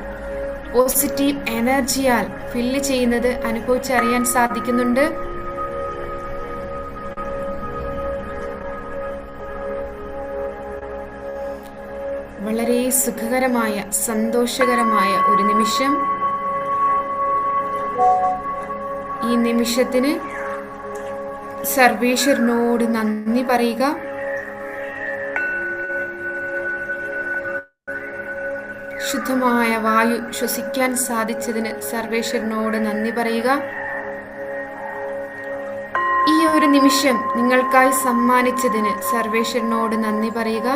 പോസിറ്റീവ് എനർജിയാൽ ഫില്ല് ചെയ്യുന്നത് അനുഭവിച്ചറിയാൻ സാധിക്കുന്നുണ്ട്. വളരെ സുഖകരമായ, സന്തോഷകരമായ ഒരു നിമിഷം. ഈ നിമിഷത്തിന് സർവേശ്വരനോട് നന്ദി പറയുക. ശുദ്ധമായ വായു ശ്വസിക്കാൻ സാധിച്ചതിന് സർവേശ്വരനോട് നന്ദി പറയുക. ഈ ഒരു നിമിഷം നിങ്ങൾക്കായി സമ്മാനിച്ചതിന് സർവേശ്വരനോട് നന്ദി പറയുക.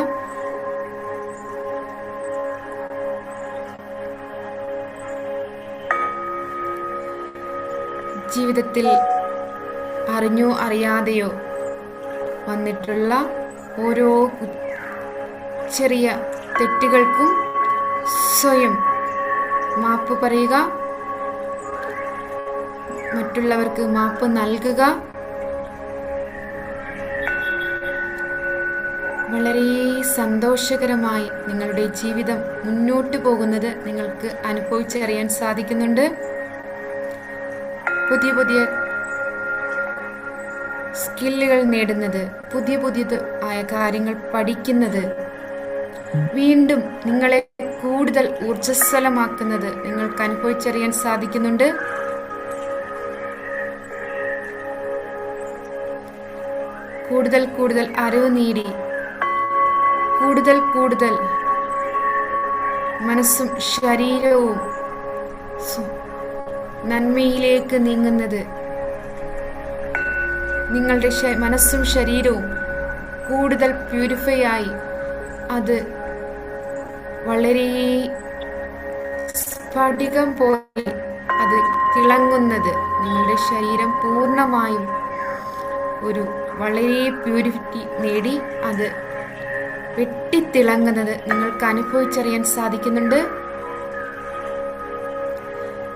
ജീവിതത്തിൽ അറിഞ്ഞോ അറിയാതെയോ വന്നിട്ടുള്ള ഓരോ ചെറിയ തെറ്റുകൾക്കും സ്വയം മാപ്പ് പറയുക, മറ്റുള്ളവർക്ക് മാപ്പ് നൽകുക. വളരെ സന്തോഷകരമായി നിങ്ങളുടെ ജീവിതം മുന്നോട്ട് പോകുന്നത് നിങ്ങൾക്ക് അനുഭവിച്ചറിയാൻ സാധിക്കുന്നുണ്ട്. പുതിയ പുതിയ സ്കില്ലുകൾ നേടുന്നത്, പുതിയ പുതിയ ആയ കാര്യങ്ങൾ പഠിക്കുന്നത്, വീണ്ടും നിങ്ങളെ കൂടുതൽ ഊർജ്ജസ്വലമാക്കുന്നത് നിങ്ങൾക്ക് അനുഭവിച്ചറിയാൻ സാധിക്കുന്നുണ്ട്. കൂടുതൽ കൂടുതൽ അറിവ് നേടി കൂടുതൽ കൂടുതൽ മനസ്സും ശരീരവും നന്മയിലേക്ക് നീങ്ങുന്നത്, നിങ്ങളുടെ മനസ്സും ശരീരവും കൂടുതൽ പ്യൂരിഫൈ ആയി അത് വളരെ സ്ഫടികം പോലെ അത് തിളങ്ങുന്നത്, നിങ്ങളുടെ ശരീരം പൂർണ്ണമായും ഒരു വളരെ പ്യൂരിറ്റി നേടി അത് വെട്ടിത്തിളങ്ങുന്നത് നിങ്ങൾക്ക് അനുഭവിച്ചറിയാൻ സാധിക്കുന്നുണ്ട്.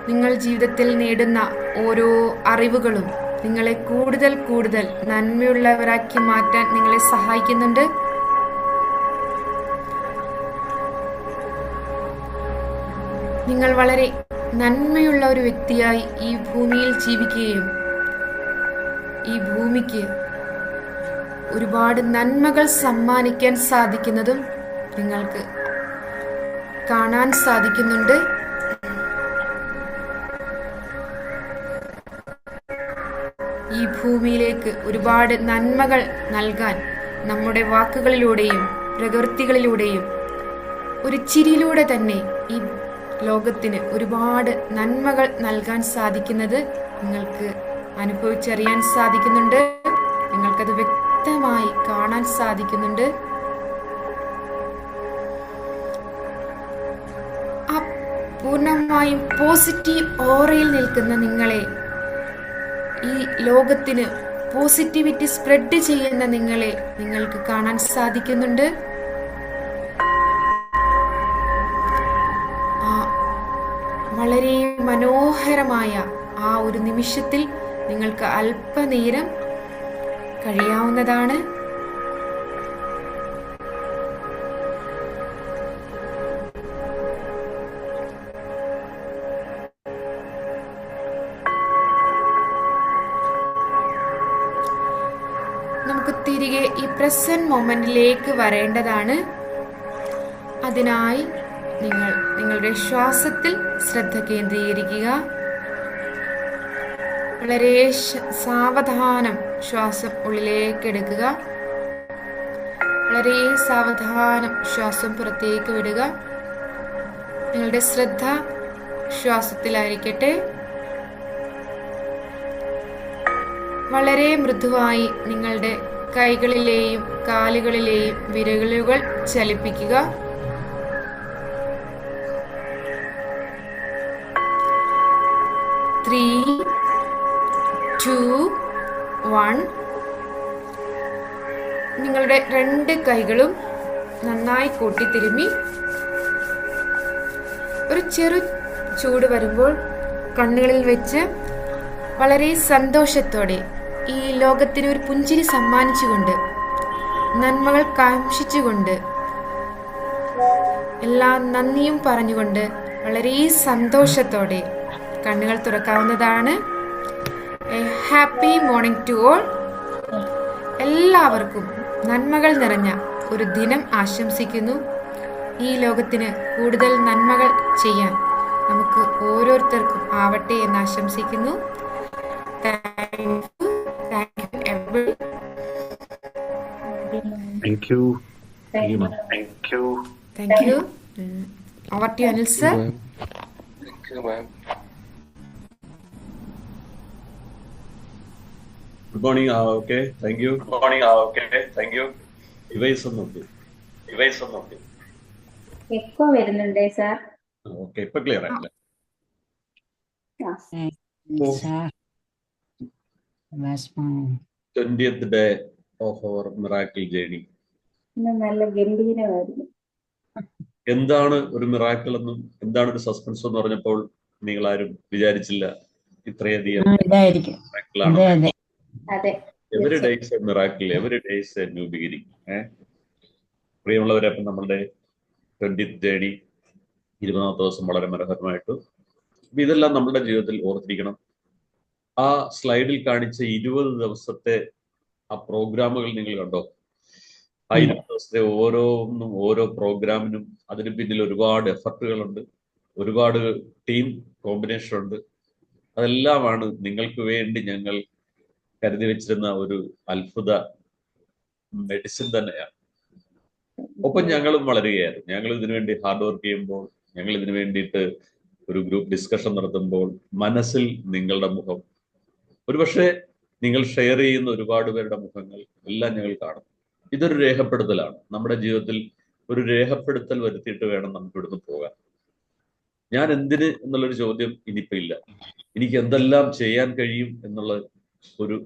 നിങ്ങൾ ജീവിതത്തിൽ നേടുന്ന ഓരോ അറിവുകളും നിങ്ങളെ കൂടുതൽ കൂടുതൽ നന്മയുള്ളവരാക്കി മാറ്റാൻ നിങ്ങളെ സഹായിക്കുന്നുണ്ട്. നിങ്ങൾ വളരെ നന്മയുള്ള ഒരു വ്യക്തിയായി ഈ ഭൂമിയിൽ ജീവിക്കുകയും ഈ ഭൂമിക്ക് ഒരുപാട് നന്മകൾ സമ്മാനിക്കാൻ സാധിക്കുന്നതും നിങ്ങൾക്ക് കാണാൻ സാധിക്കുന്നുണ്ട്. ഈ ഭൂമിയിലേക്ക് ഒരുപാട് നന്മകൾ നൽകാൻ നമ്മുടെ വാക്കുകളിലൂടെയും പ്രവൃത്തികളിലൂടെയും ഒരു ചിരിയിലൂടെ തന്നെ ഈ ലോകത്തിന് ഒരുപാട് നന്മകൾ നൽകാൻ സാധിക്കുന്നത് നിങ്ങൾക്ക് അനുഭവിച്ചറിയാൻ സാധിക്കുന്നുണ്ട്. നിങ്ങൾക്കത് വ്യക്തമായി കാണാൻ സാധിക്കുന്നുണ്ട്. ആ പൂർണ്ണമായും പോസിറ്റീവ് ഓറയിൽ നിൽക്കുന്ന നിങ്ങളെ, ഈ ലോകത്തിന് പോസിറ്റിവിറ്റി സ്പ്രെഡ് ചെയ്യുന്ന നിങ്ങളെ നിങ്ങൾക്ക് കാണാൻ സാധിക്കുന്നുണ്ട്. വളരെ മനോഹരമായ ആ ഒരു നിമിഷത്തിൽ നിങ്ങൾക്ക് അല്പനേരം കഴിയാവുന്നതാണ്. നമുക്ക് തിരികെ ഈ പ്രസന്റ് മൊമെന്റിലേക്ക് വരേണ്ടതാണ്. അതിനായി നിങ്ങൾ നിങ്ങളുടെ ശ്വാസത്തിൽ ശ്രദ്ധ കേന്ദ്രീകരിക്കുക. വളരെ സാവധാനം ശ്വാസം ഉള്ളിലേക്ക് എടുക്കുക. വളരെ സാവധാനം ശ്വാസം പുറത്തേക്ക് വിടുക. നിങ്ങളുടെ ശ്രദ്ധ ശ്വാസത്തിലായിരിക്കട്ടെ. വളരെ മൃദുവായി നിങ്ങളുടെ കൈകളിലെയും കാലുകളിലെയും വിരലുകൾ ചലിപ്പിക്കുക. 3, 2, 1. നിങ്ങളുടെ 2 കൈകളും നന്നായി കൂട്ടിത്തിരുമ്മി ഒരു ചെറു ചൂട് വരുമ്പോൾ കണ്ണുകളിൽ വെച്ച് വളരെ സന്തോഷത്തോടെ ഈ ലോകത്തിന് ഒരു പുഞ്ചിരി സമ്മാനിച്ചുകൊണ്ട്, നന്മകൾ കാംക്ഷിച്ചുകൊണ്ട്, എല്ലാ നന്ദിയും പറഞ്ഞുകൊണ്ട് വളരെ സന്തോഷത്തോടെ കണ്ണുകൾ തുറക്കാവുന്നതാണ്. Happy morning to all. എല്ലാവർക്കും നന്മകൾ നിറഞ്ഞ ഒരു ദിനം ആശംസിക്കുന്നു. ഈ ലോകത്തിന് കൂടുതൽ നന്മകൾ ചെയ്യാൻ നമുക്ക് ഓരോരുത്തർക്കും ആവട്ടെ എന്ന് ആശംസിക്കുന്നു. Thank you. Thank you. Over to you, Anil sir. Thank you, ma'am. Good morning. Okay. Thank you. Good morning. Okay. Thank you. Device on okay. Echo വരുന്നുണ്ടേ സാർ. Okay. ഇപ്പൊ ക്ലിയർ ആയില്ലേ? Sir, that's my 20th day of our miracle journey. ഇന്ന് നല്ല ഗംഭീരമായിരുന്നു. എന്താണ് ഒരു miracle എന്നും എന്താണ് ഒരു സസ്പെൻസ് എന്ന് പറഞ്ഞപ്പോൾ നിങ്ങൾ ആരും വിചാരിച്ചില്ല ഇത്രയധികം ഇതായിരിക്കും. miracle ആണ്. അതെ അതെ. അതെ. Every day is a miracle. Every day is a new beginning. പ്രിയമുള്ളവരെ, അപ്പം നമ്മളുടെ 20th ജേണി 20ാമത്തെ ദിവസം വളരെ മനോഹരമായിട്ട് ഇതെല്ലാം നമ്മുടെ ജീവിതത്തിൽ ഓർത്തിരിക്കണം. ആ സ്ലൈഡിൽ കാണിച്ച 20 ദിവസത്തെ ആ പ്രോഗ്രാമുകൾ നിങ്ങൾ കണ്ടോ? ആ 20 ദിവസത്തെ ഓരോന്നും ഓരോ പ്രോഗ്രാമിനും അതിന് പിന്നിൽ ഒരുപാട് എഫർട്ടുകളുണ്ട്, ഒരുപാട് ടീം കോമ്പിനേഷൻ ഉണ്ട്. അതെല്ലാമാണ് നിങ്ങൾക്ക് വേണ്ടി ഞങ്ങൾ കരുതി വെച്ചിരുന്ന ഒരു അത്ഭുത മെഡിസിൻ തന്നെയാണ്. ഒപ്പം ഞങ്ങളും വളരുകയായിരുന്നു. ഞങ്ങൾ ഇതിനുവേണ്ടി ഹാർഡ് വർക്ക് ചെയ്യുമ്പോൾ ഞങ്ങൾ ഇതിനു വേണ്ടിയിട്ട് ഒരു ഗ്രൂപ്പ് ഡിസ്കഷൻ നടത്തുമ്പോൾ മനസ്സിൽ നിങ്ങളുടെ മുഖം, ഒരുപക്ഷെ നിങ്ങൾ ഷെയർ ചെയ്യുന്ന ഒരുപാട് പേരുടെ മുഖങ്ങൾ എല്ലാം ഞങ്ങൾ കാണും. ഇതൊരു രേഖപ്പെടുത്തലാണ്. നമ്മുടെ ജീവിതത്തിൽ ഒരു രേഖപ്പെടുത്തൽ വരുത്തിയിട്ട് വേണം നമുക്ക് ഇവിടുന്ന് പോകാൻ. ഞാൻ എന്തിന് എന്നുള്ളൊരു ചോദ്യം ഇനിയിപ്പോൾ ഇല്ല. എനിക്ക് എന്തെല്ലാം ചെയ്യാൻ കഴിയും എന്നുള്ള ഒരു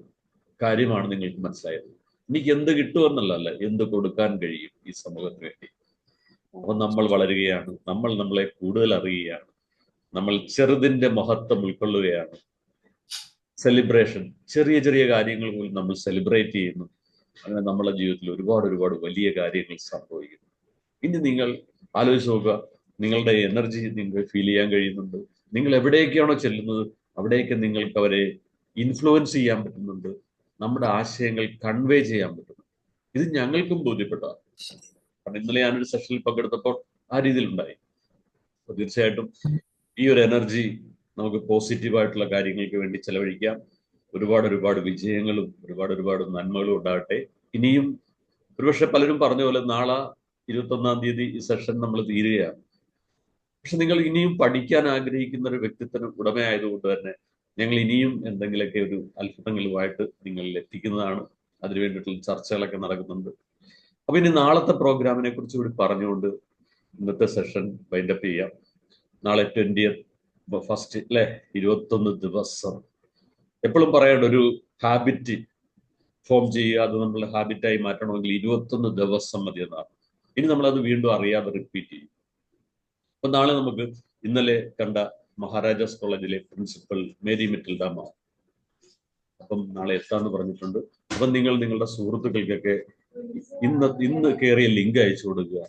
കാര്യമാണ് നിങ്ങൾക്ക് മനസ്സിലായത്. എനിക്ക് എന്ത് കിട്ടുമെന്നുള്ളതല്ല, എന്ത് കൊടുക്കാൻ കഴിയും ഈ സമൂഹത്തിന് വേണ്ടി. അപ്പൊ നമ്മൾ വളരുകയാണ്, നമ്മൾ നമ്മളെ കൂടുതൽ അറിയുകയാണ്, നമ്മൾ ചെറുതിന്റെ മഹത്വം ഉൾക്കൊള്ളുകയാണ്. സെലിബ്രേഷൻ, ചെറിയ ചെറിയ കാര്യങ്ങൾ പോലും നമ്മൾ സെലിബ്രേറ്റ് ചെയ്യുന്നു. അങ്ങനെ നമ്മുടെ ജീവിതത്തിൽ ഒരുപാട് ഒരുപാട് വലിയ കാര്യങ്ങൾ സംഭവിക്കുന്നു. ഇനി നിങ്ങൾ ആലോചിച്ച് നോക്കുക, നിങ്ങളുടെ എനർജി നിങ്ങൾക്ക് ഫീൽ ചെയ്യാൻ കഴിയുന്നുണ്ട്. നിങ്ങൾ എവിടേക്കാണോ ചെല്ലുന്നത് അവിടേക്ക് നിങ്ങൾക്ക് അവരെ ഇൻഫ്ലുവൻസ് ചെയ്യാൻ പറ്റുന്നുണ്ട്. നമ്മുടെ ആശയങ്ങൾ കൺവേ ചെയ്യാൻ പറ്റുന്നു. ഇത് ഞങ്ങൾക്കും ബോധ്യപ്പെട്ടതാണ്. കാരണം ഇന്നലെ ഞാനൊരു സെഷനിൽ പങ്കെടുത്തപ്പോൾ ആ രീതിയിലുണ്ടായി. അപ്പൊ തീർച്ചയായിട്ടും ഈ ഒരു എനർജി നമുക്ക് പോസിറ്റീവായിട്ടുള്ള കാര്യങ്ങൾക്ക് വേണ്ടി ചെലവഴിക്കാം. ഒരുപാട് ഒരുപാട് വിജയങ്ങളും ഒരുപാട് ഒരുപാട് നന്മകളും ഉണ്ടാകട്ടെ. ഇനിയും ഒരുപക്ഷെ പലരും പറഞ്ഞ പോലെ നാളെ 21-ാം തീയതി ഈ സെഷൻ നമ്മൾ തീരുകയാണ്. പക്ഷെ നിങ്ങൾ ഇനിയും പഠിക്കാൻ ആഗ്രഹിക്കുന്ന ഒരു വ്യക്തിത്വത്തിന് ഉടമയായതുകൊണ്ട് തന്നെ ഞങ്ങൾ ഇനിയും എന്തെങ്കിലുമൊക്കെ ഒരു അത്ഭുതങ്ങളുമായിട്ട് നിങ്ങളിൽ എത്തിക്കുന്നതാണ്. അതിനു വേണ്ടിയിട്ടുള്ള ചർച്ചകളൊക്കെ നടക്കുന്നുണ്ട്. അപ്പൊ ഇനി നാളത്തെ പ്രോഗ്രാമിനെ കുറിച്ച് കൂടി പറഞ്ഞുകൊണ്ട് ഇന്നത്തെ സെഷൻ വൈൻഡപ്പ് ചെയ്യാം. നാളെ 20th ഫസ്റ്റ് അല്ലെ, 21 ദിവസം. എപ്പോഴും പറയേണ്ട ഒരു ഹാബിറ്റ് ഫോം ചെയ്യുക, അത് നമ്മൾ ഹാബിറ്റായി മാറ്റണമെങ്കിൽ 21 ദിവസം മതി എന്നാണ്. ഇനി നമ്മളത് വീണ്ടും അറിയാതെ റിപ്പീറ്റ് ചെയ്യും. അപ്പൊ നാളെ നമുക്ക് ഇന്നലെ കണ്ട മഹാരാജാസ് കോളേജിലെ പ്രിൻസിപ്പൽ മേരി മെറ്റിൽഡ മാം അപ്പം നാളെ എത്താന്ന് പറഞ്ഞിട്ടുണ്ട്. അപ്പം നിങ്ങൾ നിങ്ങളുടെ സുഹൃത്തുക്കൾക്കൊക്കെ ഇന്ന് കയറിയ ലിങ്ക് അയച്ചു കൊടുക്കുക.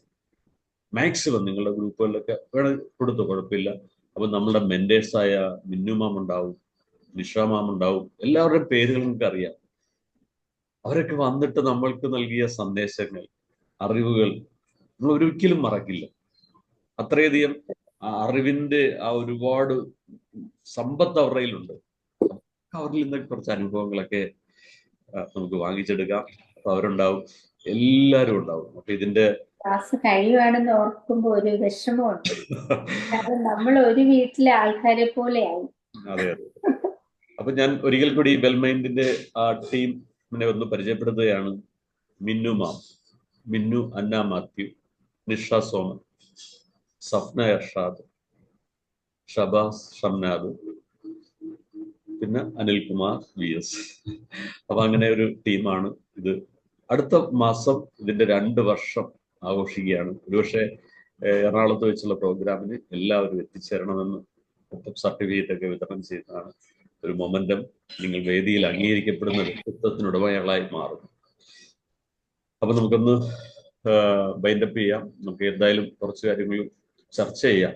മാക്സിമം നിങ്ങളുടെ ഗ്രൂപ്പുകളിലൊക്കെ വേണം കൊടുത്തു, കുഴപ്പമില്ല. അപ്പൊ നമ്മളുടെ മെന്റേഴ്സായ മിന്നു മാം ഉണ്ടാവും, നിഷ മാം ഉണ്ടാവും, എല്ലാവരുടെയും പേരുകൾ നിങ്ങൾക്ക് അറിയാം. അവരൊക്കെ വന്നിട്ട് നമ്മൾക്ക് നൽകിയ സന്ദേശങ്ങൾ, അറിവുകൾ നമ്മൾ ഒരിക്കലും മറക്കില്ല. അത്രയധികം അറിവിന്റെ ആ ഒരുപാട് സമ്പത്ത് അവരുടെ കയ്യിലുണ്ട്. അവരിൽ നിന്നൊക്കെ കുറച്ച് അനുഭവങ്ങളൊക്കെ നമുക്ക് വാങ്ങിച്ചെടുക്കാം. അപ്പൊ അവരുണ്ടാവും, എല്ലാവരും ഉണ്ടാവും. അപ്പൊ ഇതിന്റെ ക്ലാസ് കഴിയുവാണെന്ന് ഓർക്കുമ്പോ ഒരു വിഷമമുണ്ട്. കാരണം നമ്മൾ ഒരു വീട്ടിലെ ആൾക്കാരെ പോലെയായി. അതെ അതെ. അപ്പൊ ഞാൻ ഒരിക്കൽ കൂടി വെൽമൈൻഡിന്റെ ആ ടീമിനെ ഒന്ന് പരിചയപ്പെടുത്തുകയാണ്. മിന്നു മാം, മിന്നു അന്ന മാത്യു, നിഷ സോമൻ, സഫ്ന അർഷാദ്, ഷബാസ് ഷംനാദ്, പിന്നെ അനിൽകുമാർ VS. അപ്പൊ അങ്ങനെ ഒരു ടീമാണ് ഇത്. അടുത്ത മാസം ഇതിന്റെ 2 വർഷം ആഘോഷിക്കുകയാണ്. ഒരുപക്ഷെ എറണാകുളത്ത് വെച്ചുള്ള പ്രോഗ്രാമിന് എല്ലാവരും എത്തിച്ചേരണമെന്ന് ഒപ്പം സർട്ടിഫിക്കറ്റ് ഒക്കെ വിതരണം ചെയ്യുന്നതാണ്. ഒരു മൊമെന്റം. നിങ്ങൾ വേദിയിൽ അംഗീകരിക്കപ്പെടുന്ന വ്യക്തിത്വത്തിനുടമകളായി മാറും. അപ്പൊ നമുക്കൊന്ന് വൈൻഡപ്പ് ചെയ്യാം. നമുക്ക് എന്തായാലും കുറച്ച് കാര്യങ്ങൾ ചർച്ച ചെയ്യാം.